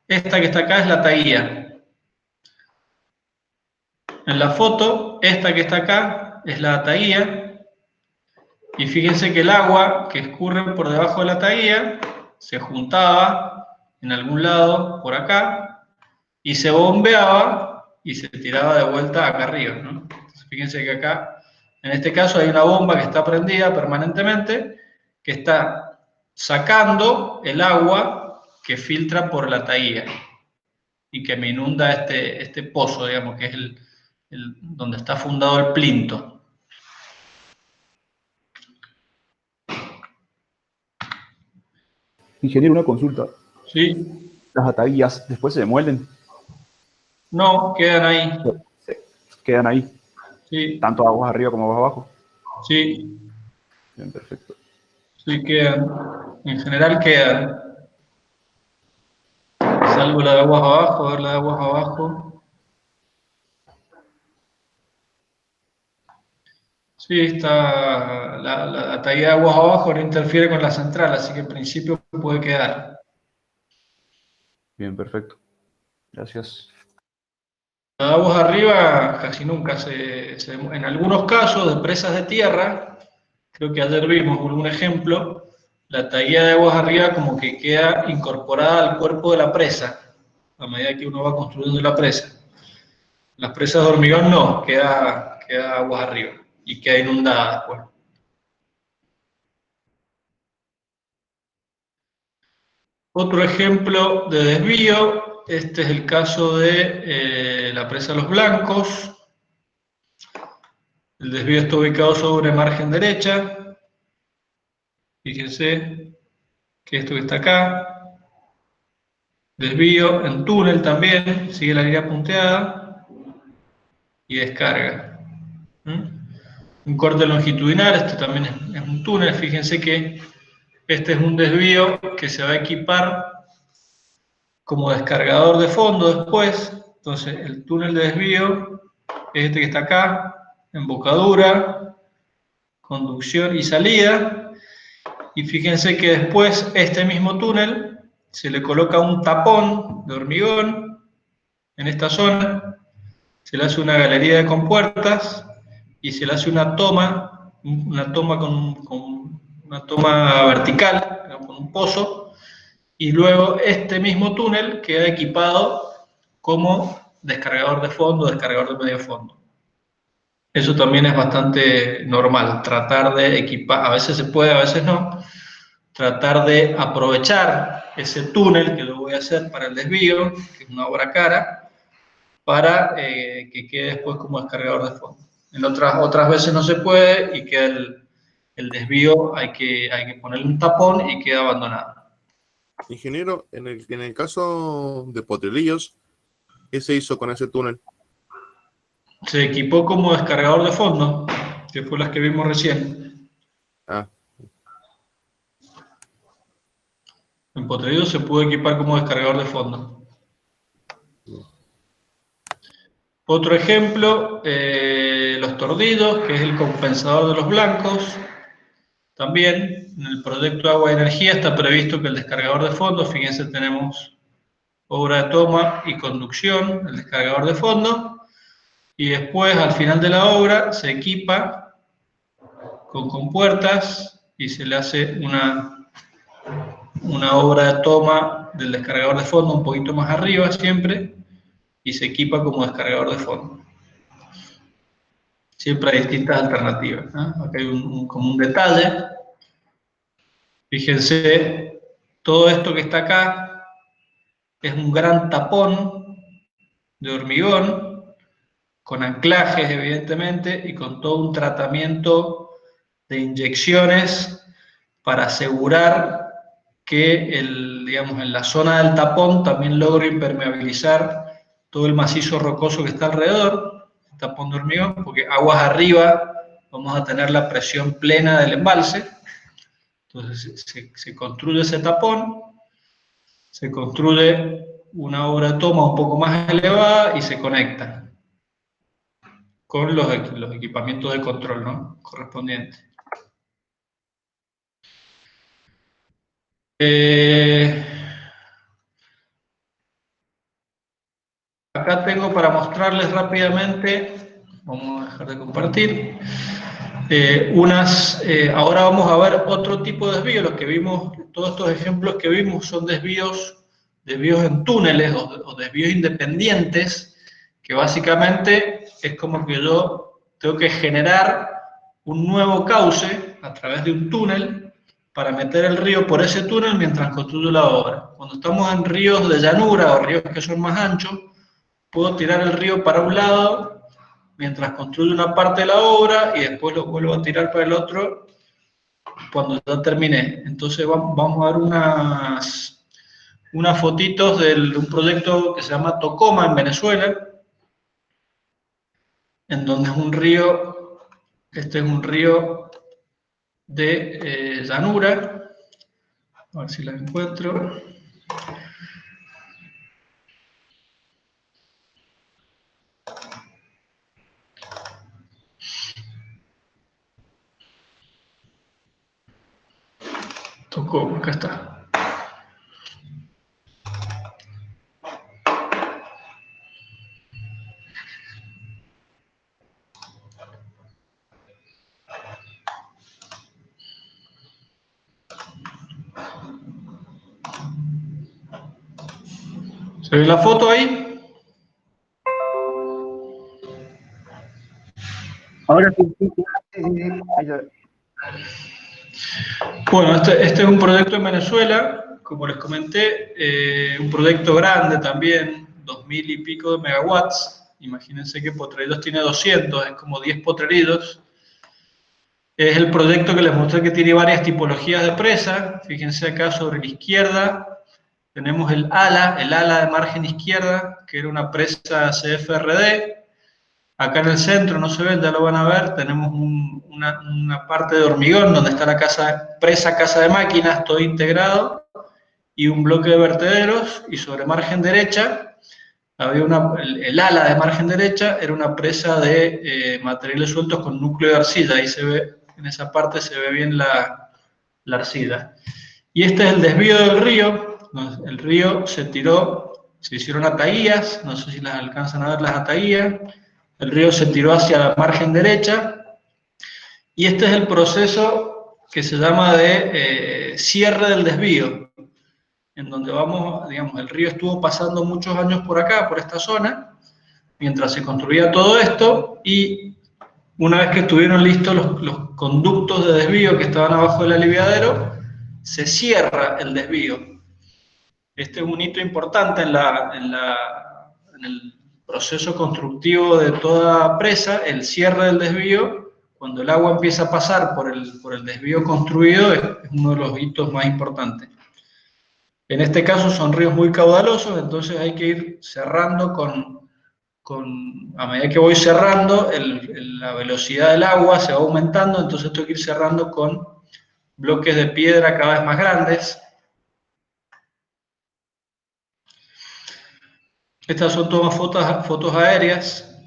Esta que está acá es la taguía. En la foto, esta que está acá es la taguía. Y fíjense que el agua que escurre por debajo de la taguía se juntaba en algún lado por acá y se bombeaba y se tiraba de vuelta acá arriba, ¿no? Entonces, fíjense que acá, en este caso, hay una bomba que está prendida permanentemente que está sacando el agua que filtra por la taguía y que me inunda este pozo, digamos, que es donde está fundado el plinto. Ingeniero, una consulta. ¿Sí? ¿Las ataguillas después se demuelden? No, quedan ahí. Se quedan ahí, Sí, tanto aguas arriba como aguas abajo. sí, Bien, perfecto. sí quedan. En general quedan. Salvo la de aguas abajo, a ver la de aguas abajo. Sí, está la ataguilla de aguas abajo no interfiere con la central, así que en principio puede quedar. Bien, perfecto. Gracias. La de aguas arriba casi nunca en algunos casos de presas de tierra, creo que ayer vimos algún ejemplo, la ataguilla de aguas arriba como que queda incorporada al cuerpo de la presa, a medida que uno va construyendo la presa. Las presas de hormigón no, queda aguas arriba y queda inundada después. Otro ejemplo de desvío, este es el caso de la presa Los Blancos. El desvío está ubicado sobre margen derecha. Fíjense que esto que está acá. Desvío en túnel también, sigue la línea punteada y descarga. Un corte longitudinal, este también es un túnel. Fíjense que este es un desvío que se va a equipar como descargador de fondo después. Entonces el túnel de desvío es este que está acá, embocadura, conducción y salida. Y fíjense que después este mismo túnel se le coloca un tapón de hormigón en esta zona, se le hace una galería de compuertas y se le hace una toma con una toma vertical, con un pozo, y luego este mismo túnel queda equipado como descargador de fondo, descargador de medio fondo. Eso también es bastante normal, tratar de equipar, a veces se puede, a veces no, tratar de aprovechar ese túnel que lo voy a hacer para el desvío, que es una obra cara, para que quede después como descargador de fondo. En otras veces no se puede y queda el desvío, hay que ponerle un tapón y queda abandonado. Ingeniero, en el caso de Potrerillos, ¿qué se hizo con ese túnel? Se equipó como descargador de fondo, que fue las que vimos recién. Ah, En Potrerillos se pudo equipar como descargador de fondo. Otro ejemplo, los tordidos, que es el compensador de los blancos. También en el proyecto Agua y Energía está previsto que el descargador de fondo, fíjense, tenemos obra de toma y conducción, el descargador de fondo, y después al final de la obra se equipa con compuertas y se le hace una obra de toma del descargador de fondo un poquito más arriba siempre, y se equipa como descargador de fondo. Siempre hay distintas alternativas, ¿no? Acá hay como un detalle. Fíjense, todo esto que está acá es un gran tapón de hormigón, con anclajes evidentemente, y con todo un tratamiento de inyecciones para asegurar que digamos, en la zona del tapón también logro impermeabilizar todo el macizo rocoso que está alrededor, el tapón de hormigón, porque aguas arriba vamos a tener la presión plena del embalse. Entonces se construye ese tapón, se construye una obra de toma un poco más elevada y se conecta con los equipamientos de control, ¿no?, correspondientes. Acá tengo para mostrarles rápidamente, vamos a dejar de compartir, ahora vamos a ver otro tipo de desvío. Los que vimos, todos estos ejemplos que vimos son desvíos en túneles o desvíos independientes, que básicamente es como que yo tengo que generar un nuevo cauce a través de un túnel para meter el río por ese túnel mientras construyo la obra. Cuando estamos en ríos de llanura o ríos que son más anchos, puedo tirar el río para un lado mientras construyo una parte de la obra y después lo vuelvo a tirar para el otro cuando ya terminé. Entonces vamos a ver unas fotitos de un proyecto que se llama Tocoma en Venezuela, en donde es un río, este es un río de llanura. A ver si la encuentro. Tocó, acá está. ¿Se ve la foto ahí? Ahora sí, sí, sí. Sí, sí, sí. Ahí se ve. Bueno, este es un proyecto en Venezuela, como les comenté, un proyecto grande también, 2000 y pico de megawatts. Imagínense que Potrerillos tiene 200, es como 10 Potrerillos. Es el proyecto que les mostré que tiene varias tipologías de presa. Fíjense acá sobre la izquierda, tenemos el ala de margen izquierda, que era una presa CFRD. Acá en el centro, no se ven, ya lo van a ver, tenemos una parte de hormigón donde está la presa casa de máquinas, todo integrado, y un bloque de vertederos, y sobre margen derecha, había el ala de margen derecha, era una presa de materiales sueltos con núcleo de arcilla, ahí se ve, en esa parte se ve bien la arcilla. Y este es el desvío del río, el río se tiró, se hicieron ataías, no sé si las alcanzan a ver las ataías. El río se tiró hacia la margen derecha y este es el proceso que se llama de cierre del desvío, en donde vamos, digamos, el río estuvo pasando muchos años por acá, por esta zona, mientras se construía todo esto, y una vez que estuvieron listos los conductos de desvío que estaban abajo del aliviadero, se cierra el desvío. Este es un hito importante en el proceso constructivo de toda presa, el cierre del desvío. Cuando el agua empieza a pasar por el desvío construido, es uno de los hitos más importantes. En este caso son ríos muy caudalosos, entonces hay que ir cerrando a medida que voy cerrando, la velocidad del agua se va aumentando, entonces tengo que ir cerrando con bloques de piedra cada vez más grandes. Estas son todas fotos aéreas.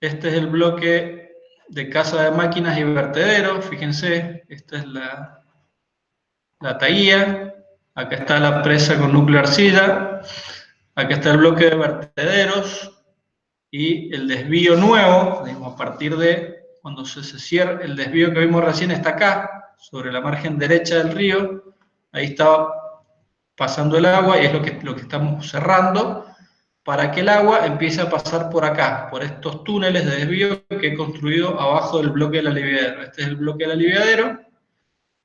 Este es el bloque de casa de máquinas y vertederos. Fíjense, esta es la taía. Acá está la presa con núcleo de arcilla. Acá está el bloque de vertederos. Y el desvío nuevo, digamos, a partir de cuando se cierra, el desvío que vimos recién está acá, sobre la margen derecha del río. Ahí está pasando el agua y es lo que estamos cerrando, para que el agua empiece a pasar por acá, por estos túneles de desvío que he construido abajo del bloque del aliviadero. Este es el bloque del aliviadero,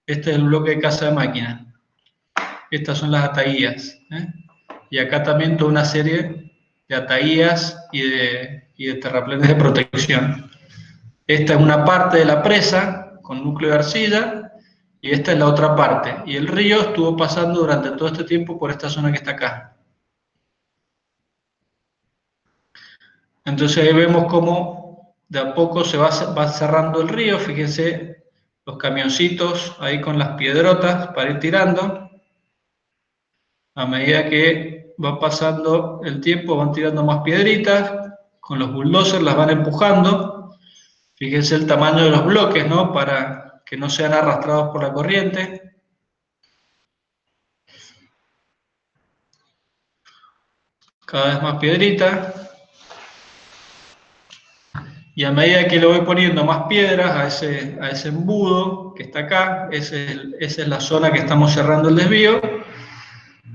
este es el bloque de casa de máquina. Estas son las ataías. Y acá también toda una serie de ataías y de terraplenes de protección. Esta es una parte de la presa con núcleo de arcilla y esta es la otra parte. Y el río estuvo pasando durante todo este tiempo por esta zona que está acá. Entonces ahí vemos cómo de a poco se va cerrando el río. Fíjense los camioncitos ahí con las piedrotas para ir tirando. A medida que va pasando el tiempo van tirando más piedritas. Con los bulldozers las van empujando. Fíjense el tamaño de los bloques, ¿no? Para que no sean arrastrados por la corriente. Cada vez más piedritas. Y a medida que le voy poniendo más piedras a ese embudo que está acá, esa es la zona que estamos cerrando el desvío,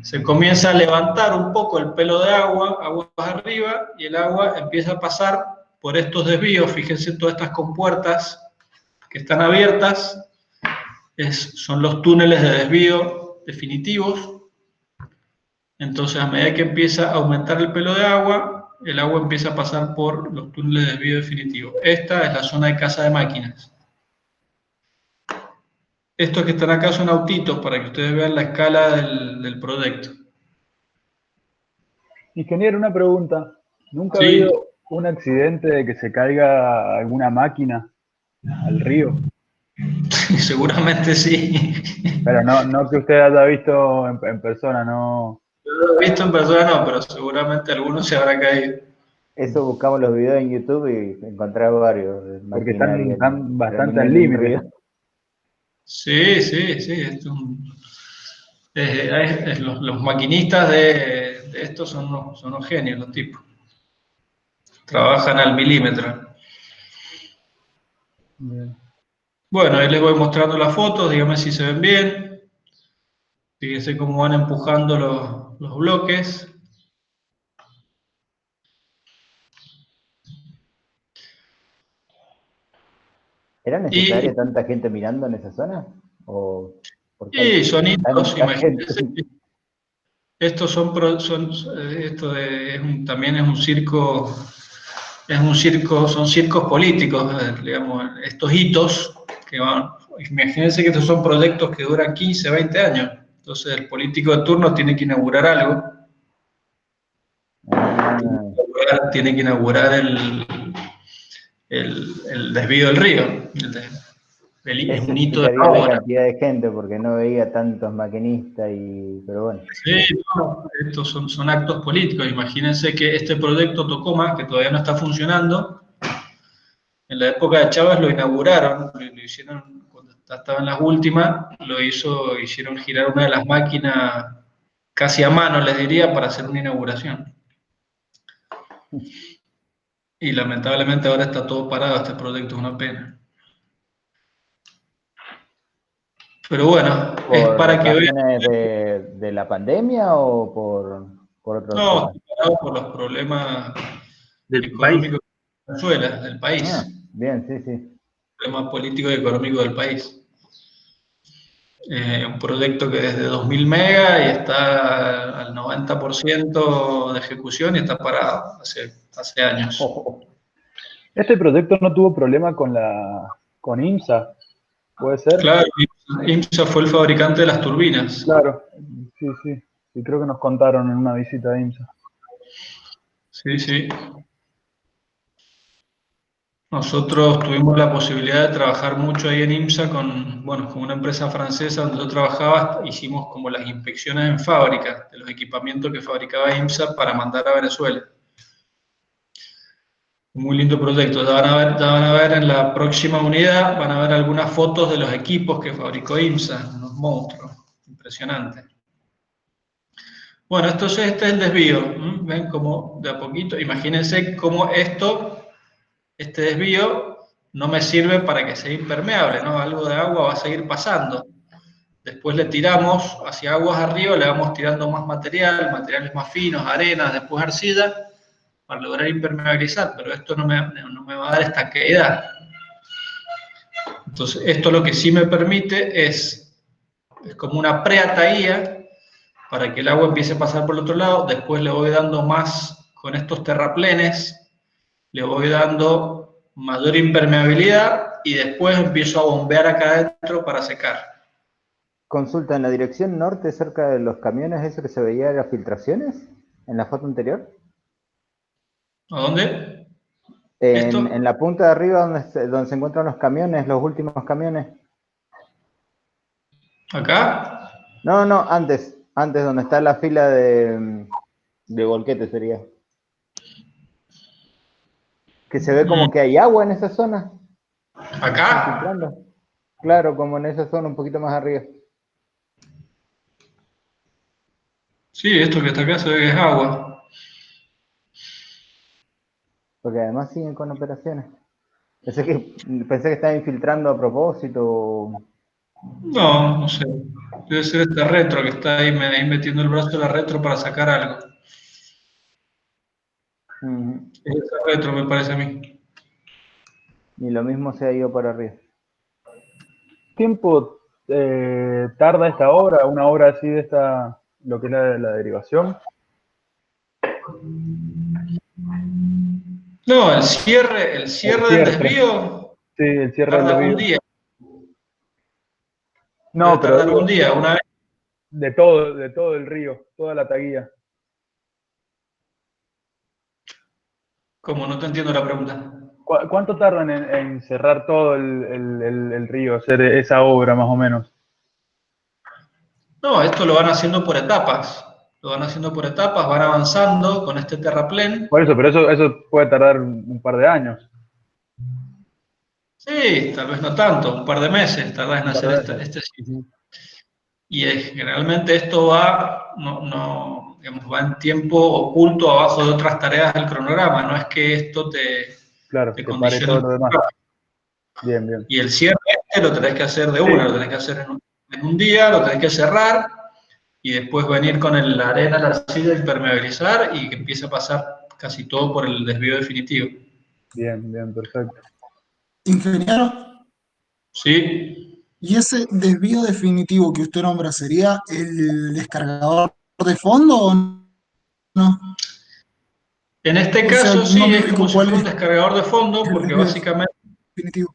se comienza a levantar un poco el pelo de agua, aguas arriba, y el agua empieza a pasar por estos desvíos. Fíjense todas estas compuertas que están abiertas, son los túneles de desvío definitivos. Entonces, a medida que empieza a aumentar el pelo de agua, el agua empieza a pasar por los túneles de desvío definitivo. Esta es la zona de casa de máquinas. Estos que están acá son autitos para que ustedes vean la escala del proyecto. Ingeniero, una pregunta. ¿Nunca ha Sí, habido un accidente de que se caiga alguna máquina al río? seguramente sí. Pero no que usted haya visto en persona, no. Yo lo he visto en persona, no, pero seguramente alguno se habrá caído. Eso buscamos los videos en YouTube y encontramos varios de Porque están, maquinaria están bastante al terminando en límite. río. Sí, sí, sí. Los maquinistas de estos son unos genios, los tipos. Trabajan al milímetro. Bien. Bueno, ahí les voy mostrando las fotos, dígame si se ven bien. Fíjense cómo van empujando los bloques. ¿Era Y, necesaria tanta gente mirando en esa zona? ¿O por qué y hay sonidos, tanta gente? imagínense. Estos también son circos políticos, digamos, estos hitos que van, imagínense que estos son proyectos que duran 15, 20 años. Entonces el político de turno tiene que inaugurar algo, Ah, tiene que inaugurar el desvío del río. Es eso un hito de explicaría la la obra. cantidad de gente, porque no veía tantos maquinistas pero bueno. Sí, no, estos son actos políticos. Imagínense que este proyecto Tocoma, que todavía no está funcionando, en la época de Chávez lo inauguraron, lo hicieron cuando estaba en las últimas, hicieron girar una de las máquinas casi a mano, les diría, para hacer una inauguración. Y lamentablemente ahora está todo parado, este proyecto es una pena. Pero bueno, es ¿Por para que vean. razones de la pandemia o por otras No, cosas? estoy parado por los problemas Del país. económicos de Venezuela, del Ah, país, bien, sí, sí. problemas políticos y económicos del país. Un proyecto que es de 2000 megas y está al 90% de ejecución y está parado hace años. Este proyecto no tuvo problema con IMSA, ¿puede ser? Claro, IMSA fue el fabricante de las turbinas. Claro, sí, sí. Y creo que nos contaron en una visita a IMSA. Sí, sí. Nosotros tuvimos la posibilidad de trabajar mucho ahí en IMSA con una empresa francesa donde yo trabajaba, hicimos como las inspecciones en fábrica de los equipamientos que fabricaba IMSA para mandar a Venezuela. Muy lindo proyecto. Ya van a ver en la próxima unidad, van a ver algunas fotos de los equipos que fabricó IMSA, unos monstruos, impresionantes. Bueno, este es el desvío. ¿Ven cómo de a poquito? Imagínense cómo este desvío no me sirve para que sea impermeable, ¿no? Algo de agua va a seguir pasando. Después le tiramos hacia aguas arriba, le vamos tirando más materiales más finos, arenas, después arcilla, para lograr impermeabilizar, pero esto no me va a dar estanqueidad. Entonces, esto lo que sí me permite es como una preataía para que el agua empiece a pasar por el otro lado, después le voy dando más con estos terraplenes, le voy dando mayor impermeabilidad y después empiezo a bombear acá adentro para secar. Consulta, en la dirección norte, cerca de los camiones, eso que se veía de las filtraciones, en la foto anterior. ¿A dónde? En ¿Esto? la punta de arriba donde se encuentran los camiones, los últimos camiones. ¿Acá? No, no, antes donde está la fila de volquete sería. Que se ve como que hay agua en esa zona. ¿Acá? Filtrando. Claro, como en esa zona un poquito más arriba. Sí, esto que está acá se ve que es agua. Porque además siguen con operaciones. Pensé que estaban infiltrando a propósito. No, no sé. Debe ser esta retro que está ahí metiendo el brazo en la retro para sacar algo. Es esa retro, me parece a mí. Y lo mismo se ha ido para arriba. ¿Tiempo tarda esta obra, una obra así de lo que es la derivación? No, el cierre del desvío Sí, el cierre del tarda un desvío. día. No, Puede pero tardar digo, un día, una vez. de todo el río, toda la taguilla. ¿Cómo? No te entiendo la pregunta. ¿Cuánto tardan en cerrar todo el río, hacer esa obra más o menos? No, esto lo van haciendo por etapas. Lo van haciendo por etapas, van avanzando con este terraplén. Por eso, pero eso puede tardar un par de años. Sí, tal vez no tanto, un par de meses tardás en Un par hacer de meses. este sitio. Ujú. Y generalmente esto va, digamos, va en tiempo oculto abajo de otras tareas del cronograma. No es que esto Claro, te que pare condicione todo el lo demás. trabajo. Bien, bien. Y el cierre este lo tenés que hacer de una, Sí, lo tenés que hacer en un día, lo tenés que cerrar y después venir con la arena, la arcilla, impermeabilizar y que empiece a pasar casi todo por el desvío definitivo. bien, bien, perfecto. Ingeniero, ¿Sí? ¿y ese desvío definitivo que usted nombra sería el descargador de fondo o no? En este O sea, caso no sí, me es como explico si cuál fuera un es descargador de fondo el porque desvío básicamente, definitivo.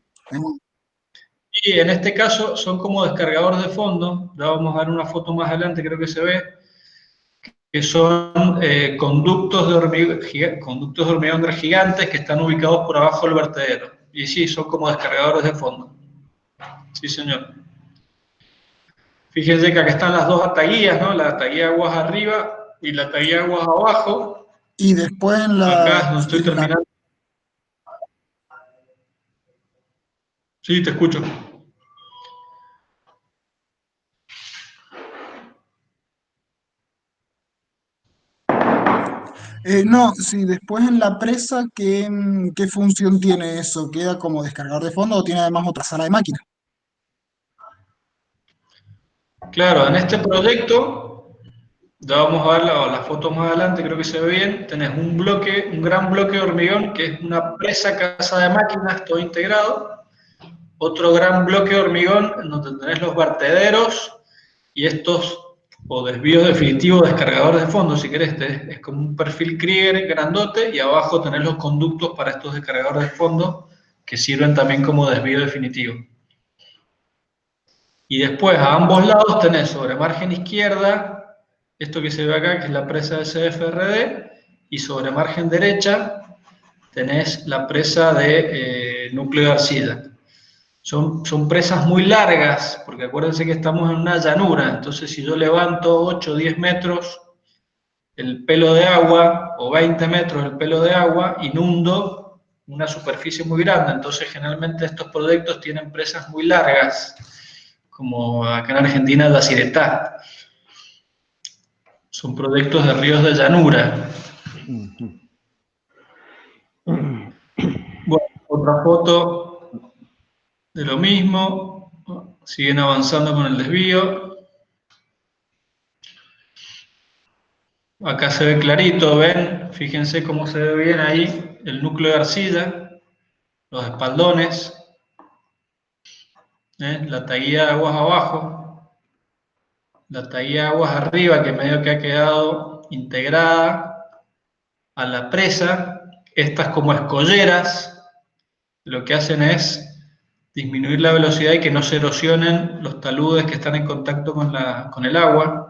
y en este caso son como descargadores de fondo. Ya vamos a ver una foto más adelante, creo que se ve, que son conductos de hormigón gigantes que están ubicados por abajo del vertedero. Y sí, son como descargadores de fondo. Sí, señor. Fíjense que acá están las dos ataguías, ¿no? La ataguía de aguas arriba y la ataguía de aguas abajo. Y después Acá es donde estoy en la terminando. Sí, te escucho. no, sí, después en la presa, ¿qué función tiene eso? ¿Queda como descargador de fondo o tiene además otra sala de máquina? Claro, en este proyecto, ya vamos a ver la foto más adelante, creo que se ve bien. Tenés un gran bloque de hormigón que es una presa casa de máquinas, todo integrado. Otro gran bloque de hormigón en donde tenés los vertederos y estos, o desvíos definitivos, descargadores de fondo, si querés, es como un perfil Krieger grandote y abajo tenés los conductos para estos descargadores de fondo que sirven también como desvío definitivo. Y después a ambos lados tenés sobre margen izquierda, esto que se ve acá, que es la presa de CFRD, y sobre margen derecha tenés la presa de núcleo de arcilla. Son presas muy largas, porque acuérdense que estamos en una llanura, entonces si yo levanto 8 o 10 metros el pelo de agua, o 20 metros el pelo de agua, inundo una superficie muy grande, entonces generalmente estos proyectos tienen presas muy largas, como acá en Argentina la Ciretá. Son proyectos de ríos de llanura. Bueno, otra foto de lo mismo, siguen avanzando con el desvío. Acá se ve clarito, ven, fíjense cómo se ve bien ahí el núcleo de arcilla, los espaldones, la taguilla de aguas abajo, la taguilla de aguas arriba que medio que ha quedado integrada a la presa. Estas como escolleras lo que hacen es disminuir la velocidad y que no se erosionen los taludes que están en contacto con el agua.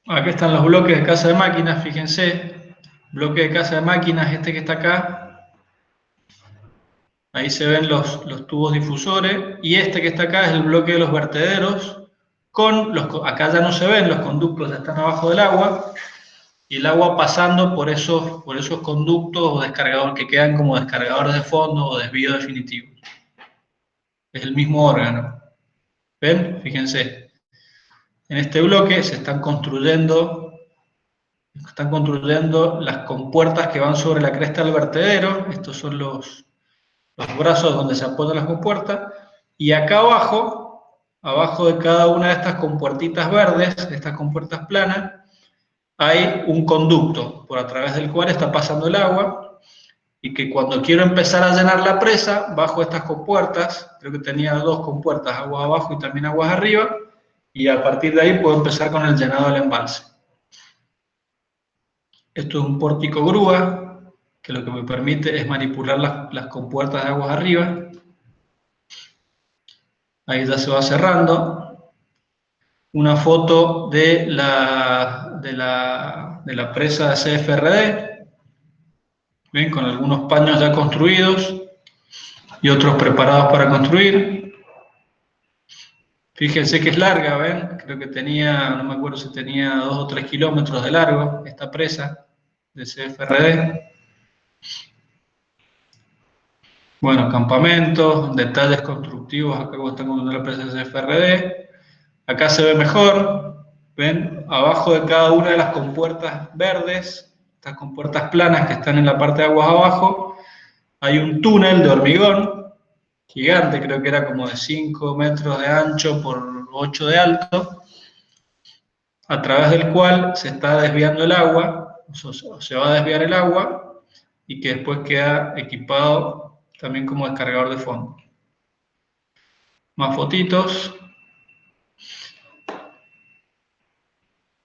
Acá están los bloques de casa de máquinas, fíjense. Bloque de casa de máquinas, este que está acá. Ahí se ven los tubos difusores. Y este que está acá es el bloque de los vertederos. Acá ya no se ven, los conductos ya están abajo del agua. Y el agua pasando por esos conductos o descargadores que quedan como descargadores de fondo o desvío definitivo. Es el mismo órgano. ¿Ven? Fíjense. En este bloque se están construyendo las compuertas que van sobre la cresta del vertedero. Estos son los brazos donde se apoyan las compuertas. Y acá abajo de cada una de estas compuertitas verdes, de estas compuertas planas, hay un conducto por a través del cual está pasando el agua y que cuando quiero empezar a llenar la presa, bajo estas compuertas, creo que tenía dos compuertas, aguas abajo y también aguas arriba, y a partir de ahí puedo empezar con el llenado del embalse. Esto es un pórtico grúa, que lo que me permite es manipular las compuertas de aguas arriba. Ahí ya se va cerrando. Una foto de la presa de CFRD, ¿ven? Con algunos paños ya construidos y otros preparados para construir. Fíjense que es larga, ¿ven? Creo que tenía, no me acuerdo si tenía 2 o 3 kilómetros de largo esta presa de CFRD. Bueno, campamentos, detalles constructivos, acá como están con la presa de CFRD. Acá se ve mejor, ¿ven? Abajo de cada una de las compuertas verdes, estas compuertas planas que están en la parte de aguas abajo, hay un túnel de hormigón gigante, creo que era como de 5 metros de ancho por 8 de alto, a través del cual se está desviando el agua, o se va a desviar el agua, y que después queda equipado también como descargador de fondo. Más fotitos.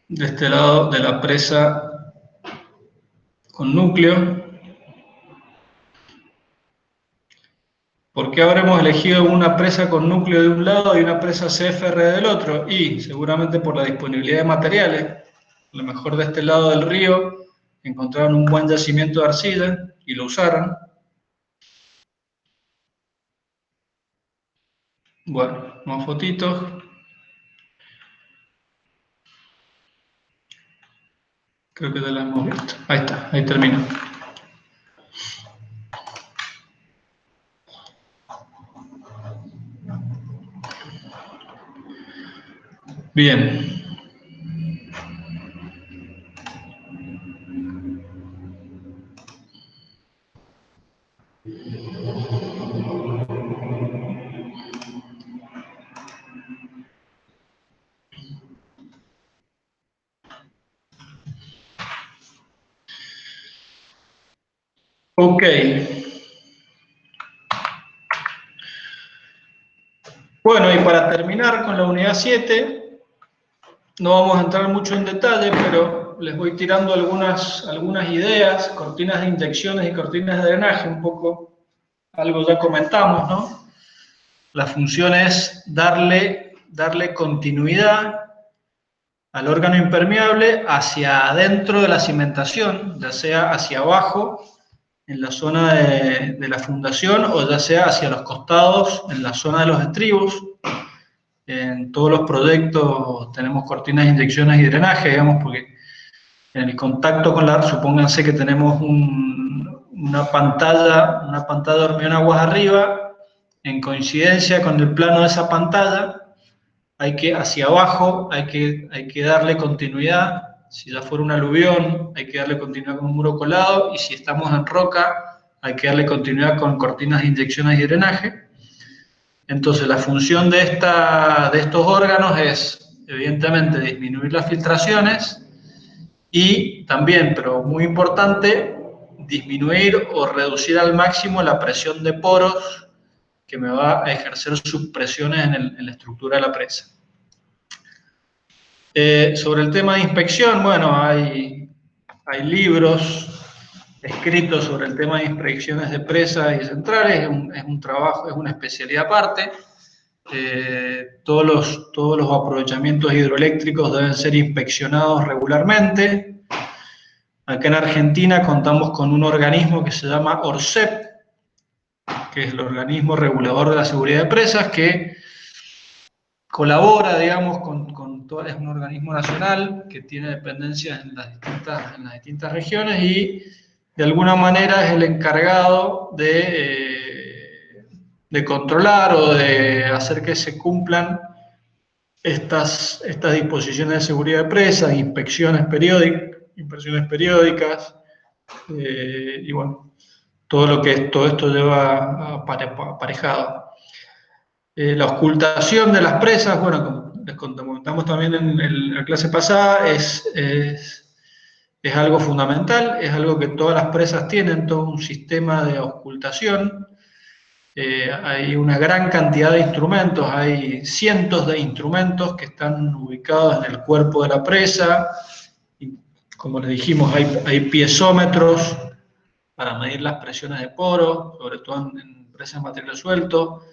De este lado de la presa con núcleo. ¿Por qué habremos elegido una presa con núcleo de un lado y una presa CFR del otro? Y seguramente por la disponibilidad de materiales. A lo mejor de este lado del río encontraron un buen yacimiento de arcilla y lo usaron. Bueno, más fotitos. Creo que ya la hemos visto. Ahí está, ahí termino. Bien. Ok. Bueno, y para terminar con la unidad 7, no vamos a entrar mucho en detalle, pero les voy tirando algunas ideas, cortinas de inyecciones y cortinas de drenaje, un poco, algo ya comentamos, ¿no? La función es darle continuidad al órgano impermeable hacia adentro de la cimentación, ya sea hacia abajo, en la zona de la fundación, o ya sea hacia los costados, en la zona de los estribos. En todos los proyectos tenemos cortinas de inyecciones y drenaje, digamos, porque en el contacto con la, supónganse que tenemos una pantalla de hormigón aguas arriba, en coincidencia con el plano de esa pantalla, hacia abajo hay que darle continuidad. Si ya fuera un aluvión, hay que darle continuidad con un muro colado, y si estamos en roca, hay que darle continuidad con cortinas de inyecciones y drenaje. Entonces, la función de estos órganos es, evidentemente, disminuir las filtraciones y también, pero muy importante, disminuir o reducir al máximo la presión de poros que me va a ejercer sus presiones en la estructura de la presa. Sobre el tema de inspección, bueno, hay libros escritos sobre el tema de inspecciones de presas y centrales, es un trabajo, es una especialidad aparte. Todos los aprovechamientos hidroeléctricos deben ser inspeccionados regularmente. Acá en Argentina contamos con un organismo que se llama ORCEP, que es el organismo regulador de la seguridad de presas, que colabora, digamos, con todo, es un organismo nacional que tiene dependencias en las distintas regiones, y de alguna manera es el encargado de controlar o de hacer que se cumplan estas disposiciones de seguridad de presas, inspecciones periódicas, y bueno, todo esto lleva aparejado. La ocultación de las presas, bueno, como les comentamos también en la clase pasada, es algo fundamental, es algo que todas las presas tienen, todo un sistema de ocultación. Hay una gran cantidad de instrumentos, hay cientos de instrumentos que están ubicados en el cuerpo de la presa. Y, como les dijimos, hay piezómetros para medir las presiones de poro, sobre todo en presas de material suelto.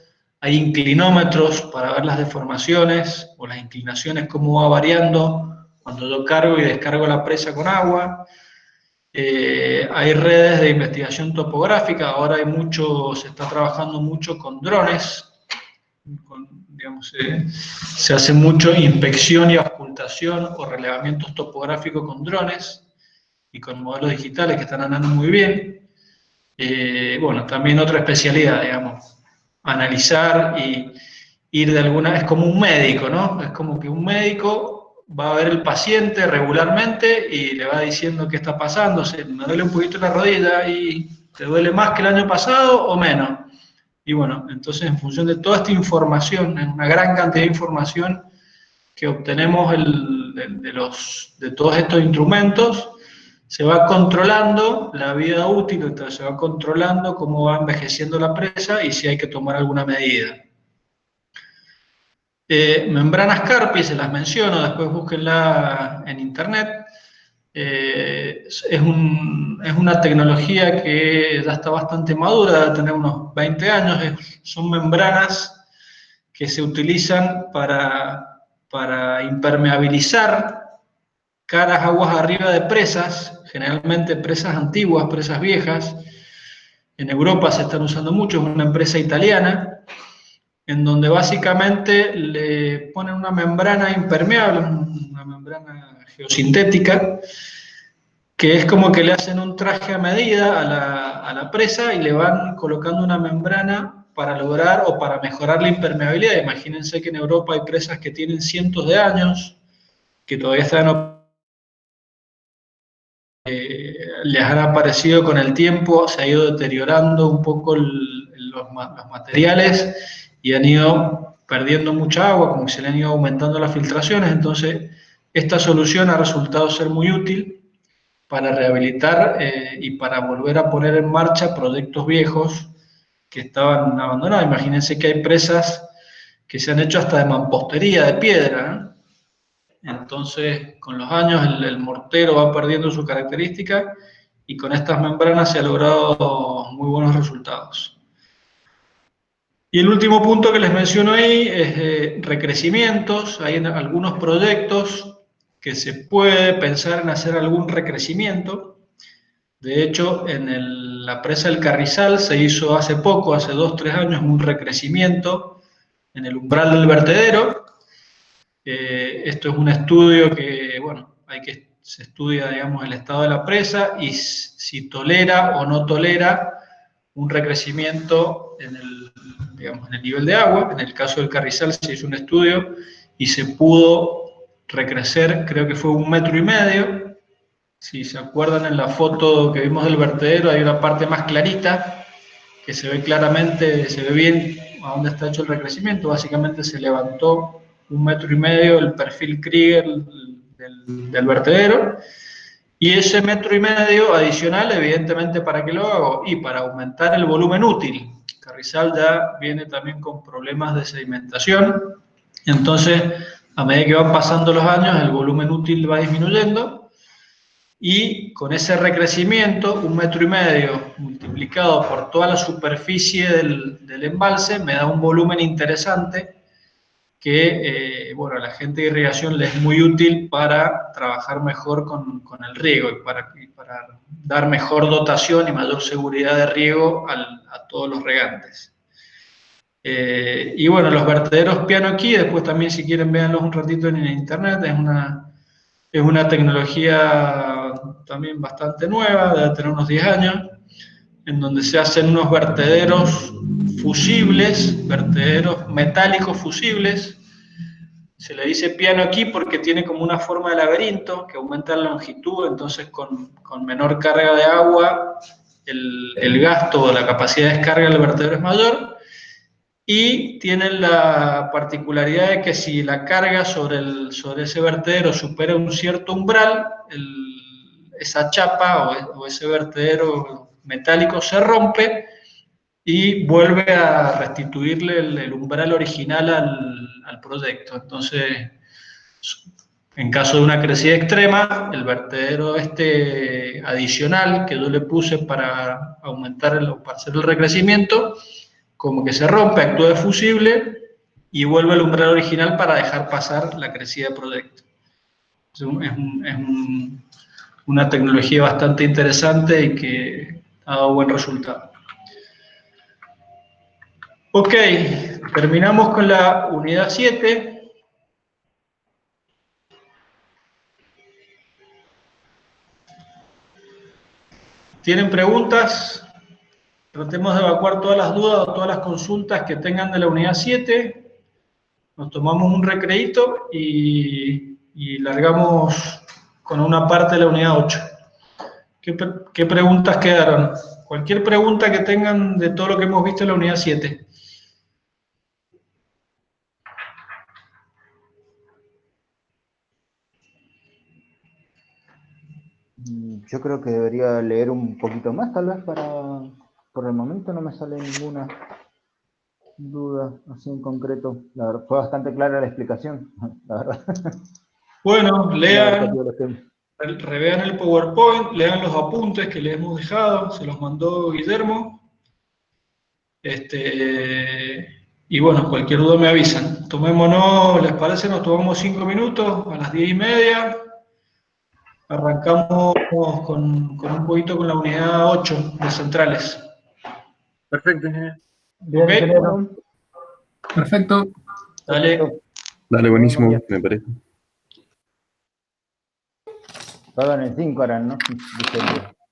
Hay inclinómetros para ver las deformaciones o las inclinaciones, cómo va variando cuando yo cargo y descargo la presa con agua. Hay redes de investigación topográfica, ahora se está trabajando mucho con drones, digamos, se hace mucho inspección y auscultación o relevamientos topográficos con drones y con modelos digitales que están andando muy bien. Bueno, también otra especialidad, digamos, analizar y ir de alguna, es como un médico, ¿no? Es como que un médico va a ver el paciente regularmente y le va diciendo qué está pasando, me duele un poquito la rodilla y ¿te duele más que el año pasado o menos? Y bueno, entonces en función de toda esta información, es una gran cantidad de información que obtenemos de todos estos instrumentos, se va controlando la vida útil, entonces se va controlando cómo va envejeciendo la presa y si hay que tomar alguna medida. Membranas Carpi, se las menciono, después búsquenla en internet. Es una tecnología que ya está bastante madura, debe tener unos 20 años. Son membranas que se utilizan para impermeabilizar caras aguas arriba de presas, generalmente presas antiguas, presas viejas. En Europa se están usando mucho, es una empresa italiana, en donde básicamente le ponen una membrana impermeable, una membrana geosintética, que es como que le hacen un traje a medida a la presa y le van colocando una membrana para lograr o para mejorar la impermeabilidad. Imagínense que en Europa hay presas que tienen cientos de años, que todavía están les han aparecido con el tiempo, se ha ido deteriorando un poco los materiales y han ido perdiendo mucha agua, como que se le han ido aumentando las filtraciones. Entonces, esta solución ha resultado ser muy útil para rehabilitar y para volver a poner en marcha proyectos viejos que estaban abandonados. Imagínense que hay presas que se han hecho hasta de mampostería, de piedra, ¿eh? Entonces, con los años el mortero va perdiendo su característica y con estas membranas se ha logrado muy buenos resultados. Y el último punto que les menciono ahí es recrecimientos. Hay algunos proyectos que se puede pensar en hacer algún recrecimiento. De hecho, en la presa del Carrizal se hizo hace poco, hace 2 o 3 años, un recrecimiento en el umbral del vertedero. Esto es un estudio que, bueno, se estudia, digamos, el estado de la presa y si tolera o no tolera un recrecimiento en el nivel de agua. En el caso del Carrizal se hizo un estudio y se pudo recrecer, creo que fue 1,5 metros. Si se acuerdan en la foto que vimos del vertedero, hay una parte más clarita que se ve claramente, se ve bien a dónde está hecho el recrecimiento. Básicamente se levantó 1,5 metros el perfil Krieger del vertedero, y ese 1,5 metros adicional, evidentemente, ¿para qué lo hago? Y para aumentar el volumen útil. Carrizal ya viene también con problemas de sedimentación, entonces a medida que van pasando los años el volumen útil va disminuyendo, y con ese recrecimiento, 1,5 metros multiplicado por toda la superficie del embalse me da un volumen interesante que, bueno, a la gente de irrigación le es muy útil para trabajar mejor con el riego y para dar mejor dotación y mayor seguridad de riego a todos los regantes. Y bueno, los vertederos piano key, después también si quieren véanlos un ratito en internet, es una tecnología también bastante nueva, debe tener unos 10 años, en donde se hacen unos vertederos fusibles, vertederos metálicos fusibles. Se le dice piano aquí porque tiene como una forma de laberinto que aumenta la longitud, entonces con menor carga de agua el gasto o la capacidad de descarga del vertedero es mayor, y tienen la particularidad de que si la carga sobre ese vertedero supera un cierto umbral, esa chapa o ese vertedero metálico se rompe y vuelve a restituirle el umbral original al proyecto. Entonces, En caso de una crecida extrema, el vertedero adicional que yo le puse para aumentar para hacer el recrecimiento, como que se rompe, actúa de fusible y vuelve al umbral original para dejar pasar la crecida de proyecto. Una tecnología bastante interesante y que ha dado buen resultado. Ok, terminamos con la unidad 7. ¿Tienen preguntas? Tratemos de evacuar todas las dudas o todas las consultas que tengan de la unidad 7. Nos tomamos un recreíto y largamos con una parte de la unidad 8. ¿Qué preguntas quedaron? Cualquier pregunta que tengan de todo lo que hemos visto en la unidad 7. Yo creo que debería leer un poquito más, tal vez, para... Por el momento no me sale ninguna duda así en concreto. La verdad, fue bastante clara la explicación, la verdad. Bueno, lean, Los temas. revean el PowerPoint, lean los apuntes que les hemos dejado, se los mandó Guillermo. Y bueno, cualquier duda me avisan. Tomémonos, ¿les parece? Nos tomamos 5 minutos, a las 10:30. Arrancamos con un poquito con la unidad 8 de centrales. Perfecto, ingeniero. Bien, Ok. ingeniero. Perfecto. Dale. Dale, buenísimo, me parece. Pagan el 5 ahora, ¿no? Dice el-